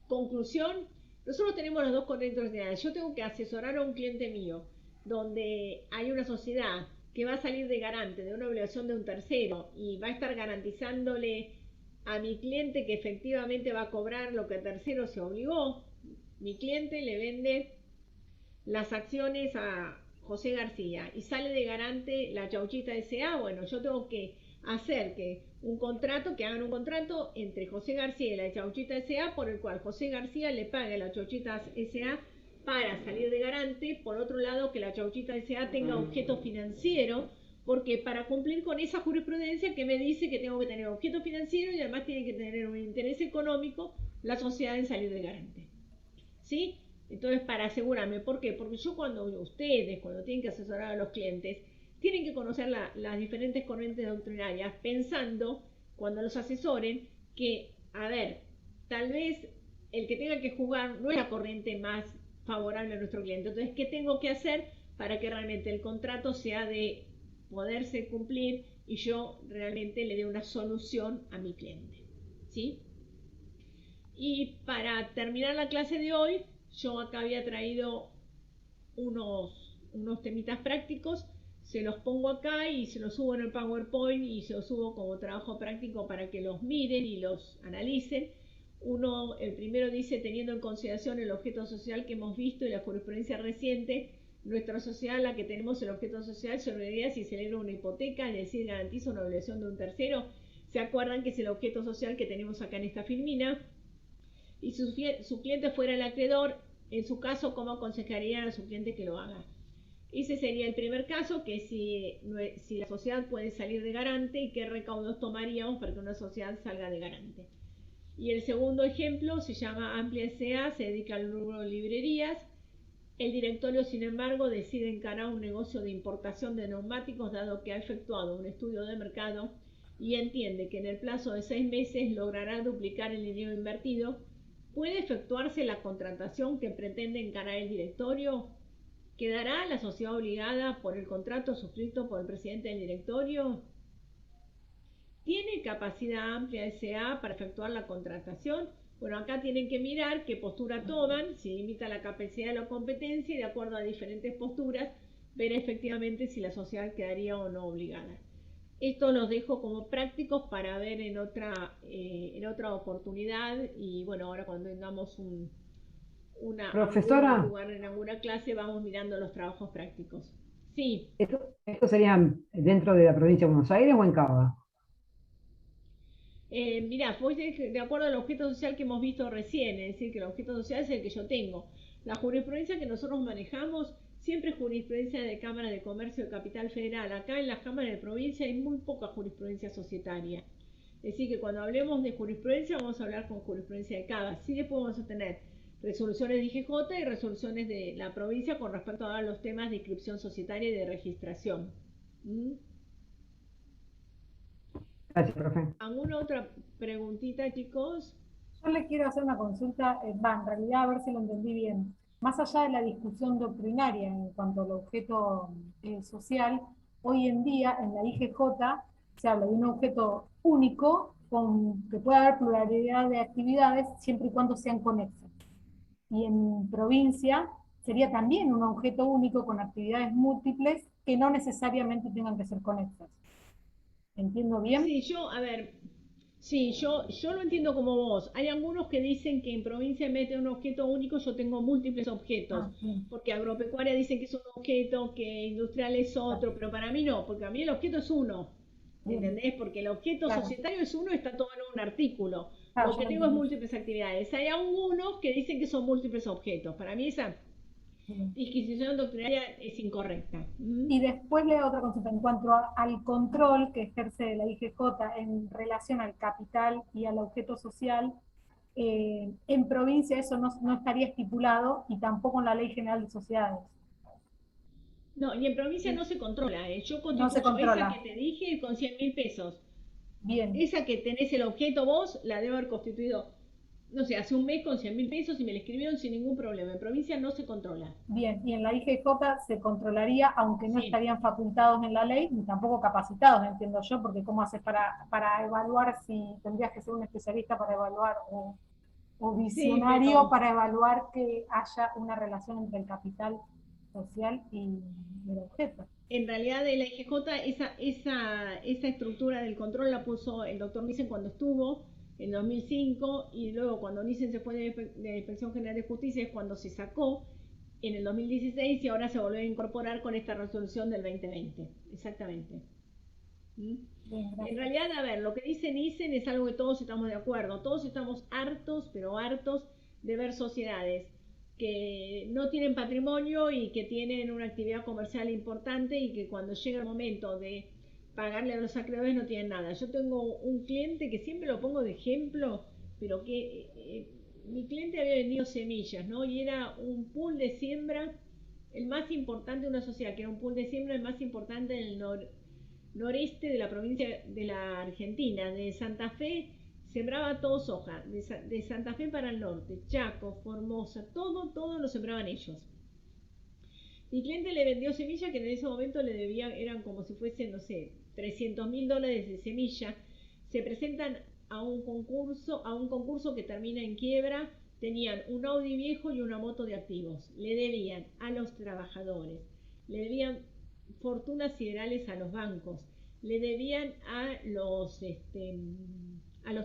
conclusión? Nosotros tenemos las dos corrientes doctrinarias. Yo tengo que asesorar a un cliente mío donde hay una sociedad que va a salir de garante de una obligación de un tercero y va a estar garantizándole a mi cliente que efectivamente va a cobrar lo que el tercero se obligó. Mi cliente le vende las acciones a José García y sale de garante la Chauchita S.A. Bueno, yo tengo que hacer que hagan un contrato entre José García y la Chauchita S.A. por el cual José García le pague a la Chauchita S.A. para salir de garante. Por otro lado, que la Chauchita S.A. tenga objeto financiero, porque para cumplir con esa jurisprudencia que me dice que tengo que tener objeto financiero y además tiene que tener un interés económico la sociedad en salir de garante. ¿Sí? Entonces, para asegurarme, ¿por qué? Porque yo cuando tienen que asesorar a los clientes, tienen que conocer las diferentes corrientes doctrinarias, pensando, cuando los asesoren, que, a ver, tal vez el que tenga que jugar no es la corriente más favorable a nuestro cliente. Entonces, ¿qué tengo que hacer para que realmente el contrato sea de poderse cumplir y yo realmente le dé una solución a mi cliente? ¿Sí? Y para terminar la clase de hoy, yo acá había traído unos temitas prácticos, se los pongo acá y se los subo en el PowerPoint y se los subo como trabajo práctico para que los miren y los analicen. El primero dice, teniendo en consideración el objeto social que hemos visto y la jurisprudencia reciente, nuestra sociedad, la que tenemos el objeto social, se olvidaría si celebra una hipoteca, es decir, garantiza una obligación de un tercero. ¿Se acuerdan que es el objeto social que tenemos acá en esta filmina? Y su cliente fuera el acreedor, en su caso, ¿cómo aconsejarían a su cliente que lo haga? Ese sería el primer caso, que si la sociedad puede salir de garante y qué recaudos tomaríamos para que una sociedad salga de garante. Y el segundo ejemplo se llama Amplia S.A., se dedica al rubro de librerías. El directorio, sin embargo, decide encarar un negocio de importación de neumáticos dado que ha efectuado un estudio de mercado y entiende que en el plazo de 6 meses logrará duplicar el dinero invertido. ¿Puede efectuarse la contratación que pretende encarar el directorio? ¿Quedará la sociedad obligada por el contrato suscrito por el presidente del directorio? ¿Tiene capacidad Amplia S.A. para efectuar la contratación? Bueno, acá tienen que mirar qué postura toman, si limita la capacidad de la competencia y de acuerdo a diferentes posturas, ver efectivamente si la sociedad quedaría o no obligada. Esto los dejo como prácticos para ver en otra oportunidad y bueno, ahora cuando tengamos un lugar en alguna clase vamos mirando los trabajos prácticos. Sí. ¿Esto sería dentro de la provincia de Buenos Aires o en Cava? Mirá, pues de acuerdo al objeto social que hemos visto recién, es decir, que el objeto social es el que yo tengo. La jurisprudencia que nosotros manejamos siempre es jurisprudencia de Cámara de Comercio de Capital Federal. Acá en las cámaras de provincia hay muy poca jurisprudencia societaria. Es decir, que cuando hablemos de jurisprudencia vamos a hablar con jurisprudencia de Cava. Sí, después vamos a tener resoluciones de IGJ y resoluciones de la provincia con respecto a los temas de inscripción societaria y de registración. Gracias, profe. ¿Alguna otra preguntita, chicos? Yo le quiero hacer una consulta, en realidad a ver si lo entendí bien. Más allá de la discusión doctrinaria en cuanto al objeto social, hoy en día en la IGJ se habla de un objeto único que puede haber pluralidad de actividades siempre y cuando sean conexas. Y en provincia sería también un objeto único con actividades múltiples que no necesariamente tengan que ser conexas. ¿Entiendo bien? Sí, yo lo entiendo como vos. Hay algunos que dicen que en provincia en vez de un objeto único yo tengo múltiples objetos, porque agropecuaria dicen que es un objeto, que industrial es otro, pero para mí no, porque a mí el objeto es uno, ¿entendés? Porque el objeto societario es uno, está todo en un artículo. Lo que tengo es múltiples actividades. Hay algunos que dicen que son múltiples objetos. Para mí esa disquisición doctrinaria es incorrecta. Y después le doy otra consulta en cuanto al control que ejerce la IGJ en relación al capital y al objeto social. En provincia eso no estaría estipulado y tampoco en la Ley General de Sociedades. No, y en provincia no se controla. Yo No se controla. esa que te dije con 100.000 pesos. Bien. Esa que tenés el objeto vos, la debo haber constituido, no sé, hace un mes con 100.000 pesos y me la escribieron sin ningún problema. En provincia no se controla. Bien, y en la IGJ se controlaría, aunque no estarían facultados en la ley, ni tampoco capacitados, entiendo yo, porque ¿cómo haces para evaluar si tendrías que ser un especialista para evaluar o visionario para evaluar que haya una relación entre el capital social y el objeto? En realidad de la IGJ esa estructura del control la puso el doctor Nissen cuando estuvo en 2005 y luego cuando Nissen se fue de la Inspección General de Justicia es cuando se sacó en el 2016 y ahora se volvió a incorporar con esta resolución del 2020. Exactamente. En realidad, a ver, lo que dice Nissen es algo que todos estamos de acuerdo. Todos estamos hartos, pero hartos de ver sociedades que no tienen patrimonio y que tienen una actividad comercial importante y que cuando llega el momento de pagarle a los acreedores no tienen nada. Yo tengo un cliente que siempre lo pongo de ejemplo, pero que mi cliente había vendido semillas, ¿no? Y era un pool de siembra, el más importante de una sociedad, que era un pool de siembra el más importante en el noreste de la provincia de la Argentina, de Santa Fe. Sembraba todo soja, de Santa Fe para el norte, Chaco, Formosa, todo lo sembraban ellos. Mi cliente le vendió semilla que en ese momento le debía, eran como si fuesen, no sé, $300.000 de semilla. Se presentan a un concurso que termina en quiebra. Tenían un Audi viejo y una moto de activos. Le debían a los trabajadores, le debían fortunas siderales a los bancos, le debían a los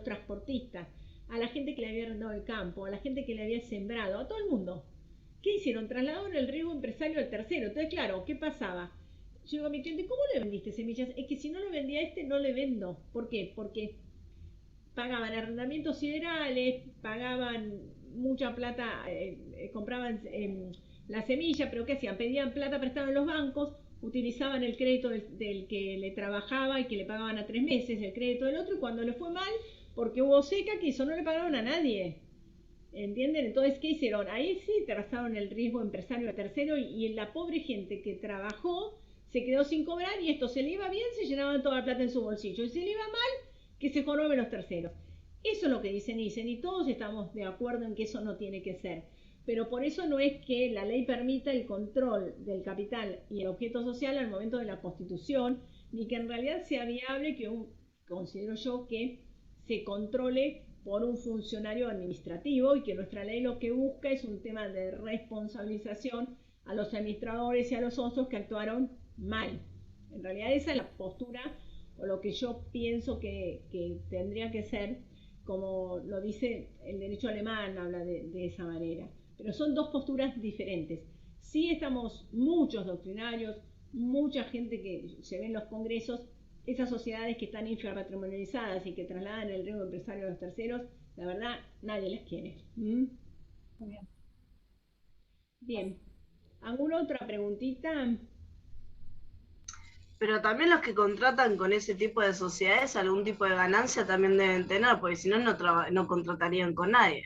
transportistas, a la gente que le había arrendado el campo, a la gente que le había sembrado, a todo el mundo. ¿Qué hicieron? Trasladaron el riesgo empresario al tercero. Entonces, claro, ¿qué pasaba? Yo digo a mi cliente, ¿cómo le vendiste semillas? Es que si no le vendía a este, no le vendo. ¿Por qué? Porque pagaban arrendamientos siderales, pagaban mucha plata, compraban la semilla, pero ¿qué hacían? Pedían plata prestada en los bancos, utilizaban el crédito del que le trabajaba y que le pagaban a 3 meses, el crédito del otro, y cuando le fue mal, porque hubo seca, que eso no le pagaron a nadie. ¿Entienden? Entonces, ¿qué hicieron? Ahí sí trazaron el riesgo empresario a tercero y la pobre gente que trabajó se quedó sin cobrar y esto se le iba bien, se llenaban toda la plata en su bolsillo y se le iba mal, que se joroben los terceros. Eso es lo que dicen y todos estamos de acuerdo en que eso no tiene que ser. Pero por eso no es que la ley permita el control del capital y el objeto social al momento de la constitución, ni que en realidad sea viable que considero yo que se controle por un funcionario administrativo y que nuestra ley lo que busca es un tema de responsabilización a los administradores y a los socios que actuaron mal. En realidad esa es la postura o lo que yo pienso que tendría que ser, como lo dice el derecho alemán, habla de esa manera. Pero son dos posturas diferentes. Sí estamos muchos doctrinarios, mucha gente que se ve en los congresos, esas sociedades que están infrapatrimonializadas y que trasladan el riesgo empresario a los terceros, la verdad, nadie las quiere. Muy bien. Bien. ¿Alguna otra preguntita? Pero también los que contratan con ese tipo de sociedades, algún tipo de ganancia también deben tener, porque si no, no contratarían con nadie.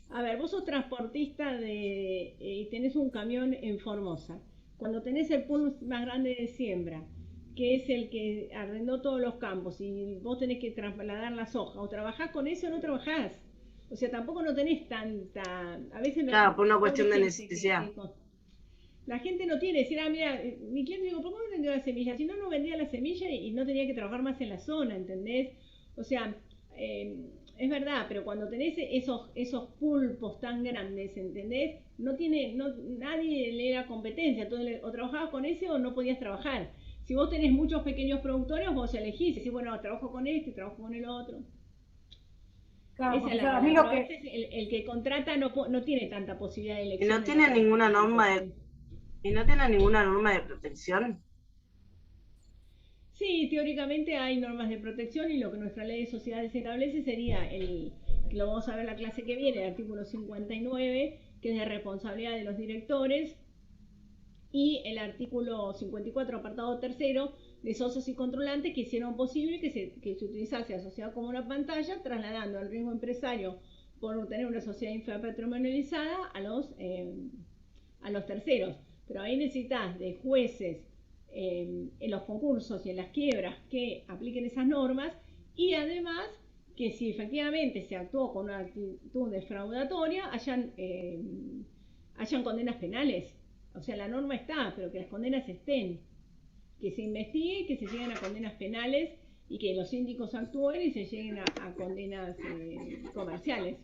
A ver, vos sos transportista y tenés un camión en Formosa. Cuando tenés el pool más grande de siembra, que es el que arrendó todos los campos, y vos tenés que trasladar la soja, o trabajás con eso o no trabajás. O sea, tampoco no tenés tanta... A veces claro, por una cuestión de necesidad. La gente no tiene, decir, mira, mi cliente digo, ¿por qué no vendió la semilla? Si no vendía la semilla y no tenía que trabajar más en la zona, ¿entendés? O sea, es verdad, pero cuando tenés esos pulpos tan grandes, ¿entendés? Nadie le era competencia, entonces o trabajabas con ese o no podías trabajar. Si vos tenés muchos pequeños productores, vos elegís, decís, bueno, trabajo con este, trabajo con el otro. Claro, Esa es la a mí verdad, lo pero a que... veces el que contrata no tiene tanta posibilidad de Y elección. no tiene ninguna norma de protección. Sí, teóricamente hay normas de protección y lo que nuestra ley de sociedades establece sería que lo vamos a ver la clase que viene, el artículo 59, que es de responsabilidad de los directores, y el artículo 54, apartado tercero, de socios y controlantes, que hicieron posible que se utilizase la sociedad como una pantalla, trasladando el riesgo empresario por tener una sociedad infrapatrimonializada a los terceros. Pero ahí necesitas de jueces en los concursos y en las quiebras que apliquen esas normas, y además que si efectivamente se actuó con una actitud defraudatoria, hayan condenas penales. O sea, la norma está, pero que las condenas estén, que se investigue, que se lleguen a condenas penales y que los síndicos actúen y se lleguen a condenas comerciales.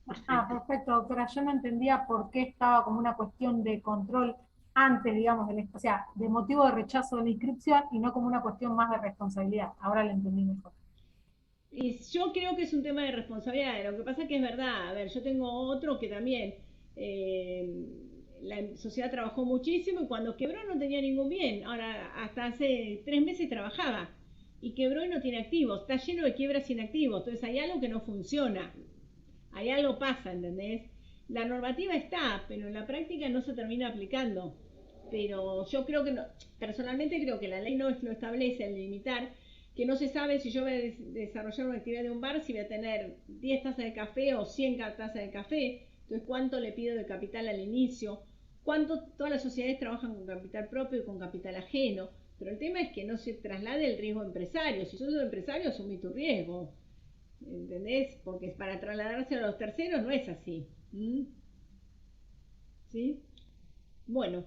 Perfecto, doctora. Yo no entendía por qué estaba como una cuestión de control antes, digamos, o sea, de motivo de rechazo de la inscripción y no como una cuestión más de responsabilidad. Ahora lo entendí mejor. Y yo creo que es un tema de responsabilidad. Lo que pasa es que es verdad. A ver, yo tengo otro que también la sociedad trabajó muchísimo y cuando quebró no tenía ningún bien. Ahora, hasta hace 3 meses trabajaba y quebró y no tiene activos. Está lleno de quiebras sin activos. Entonces hay algo que no funciona. Hay algo pasa, ¿entendés? La normativa está, pero en la práctica no se termina aplicando. Pero yo creo que, personalmente creo que la ley no lo establece al limitar, que no se sabe si yo voy a desarrollar una actividad de un bar, si voy a tener 10 tazas de café o 100 tazas de café. Entonces, ¿cuánto le pido de capital al inicio? ¿Cuánto todas las sociedades trabajan con capital propio y con capital ajeno? Pero el tema es que no se traslade el riesgo empresario. Si sos un empresario, asumís tu riesgo. ¿Entendés? Porque para trasladarse a los terceros no es así. ¿Sí? Bueno,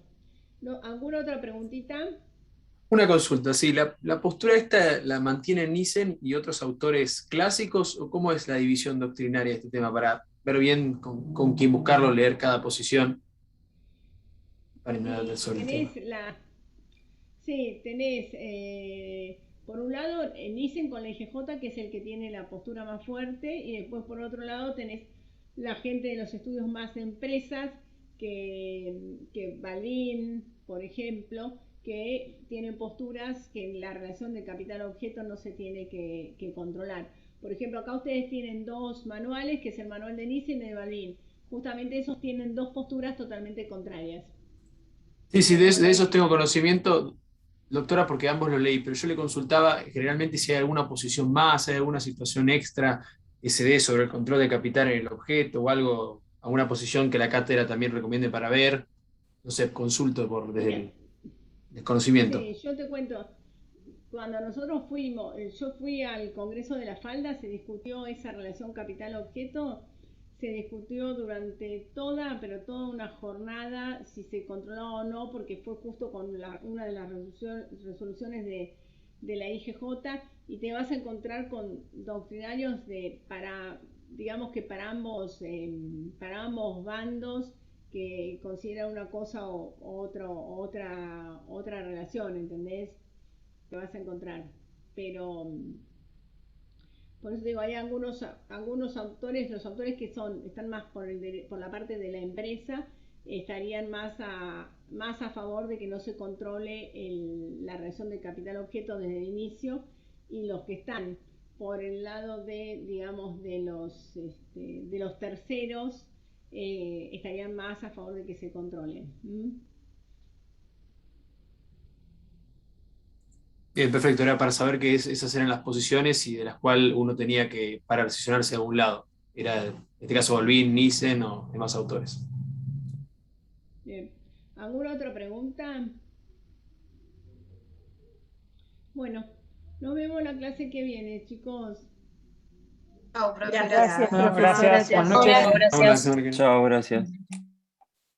¿alguna otra preguntita? Una consulta, sí, ¿la postura esta la mantienen Nissen y otros autores clásicos o cómo es la división doctrinaria de este tema para ver bien con quién buscarlo, leer cada posición para inmediatamente sobre el tema? Tenés por un lado Nissen con la IGJ, que es el que tiene la postura más fuerte, y después por otro lado tenés la gente de los estudios más empresas, que Balbín, por ejemplo, que tienen posturas que en la relación de capital-objeto no se tiene que controlar. Por ejemplo, acá ustedes tienen 2 manuales, que es el manual de Nissen y de Balbín. Justamente esos tienen 2 posturas totalmente contrarias. Sí, de esos tengo conocimiento, doctora, porque ambos lo leí, pero yo le consultaba generalmente si hay alguna posición más, hay alguna situación extra que se dé sobre el control de capital en el objeto o algo, alguna posición que la cátedra también recomiende para ver. No sé, consulto desde el desconocimiento. Sí, yo te cuento. Cuando nosotros yo fui al Congreso de la Falda, se discutió esa relación capital-objeto, se discutió durante toda una jornada si se controlaba o no, porque fue justo con una de las resoluciones de la IGJ, y te vas a encontrar con doctrinarios digamos que para ambos bandos, que consideran una cosa o otra relación, ¿entendés? Te vas a encontrar, pero por eso digo, hay algunos autores, los autores que están más por la parte de la empresa, estarían más a favor de que no se controle la relación de capital-objeto desde el inicio, y los que están por el lado digamos, de los terceros, estarían más a favor de que se controlen. Bien, perfecto, era para saber que esas eran las posiciones y de las cuales uno tenía que para posicionarse a un lado. Era, en este caso, Balbín, Nissen o demás autores. Bien. ¿Alguna otra pregunta? Bueno, nos vemos la clase que viene, chicos. Chao, profe. Gracias, Gracias. Buenas noches. Gracias. Chao, gracias.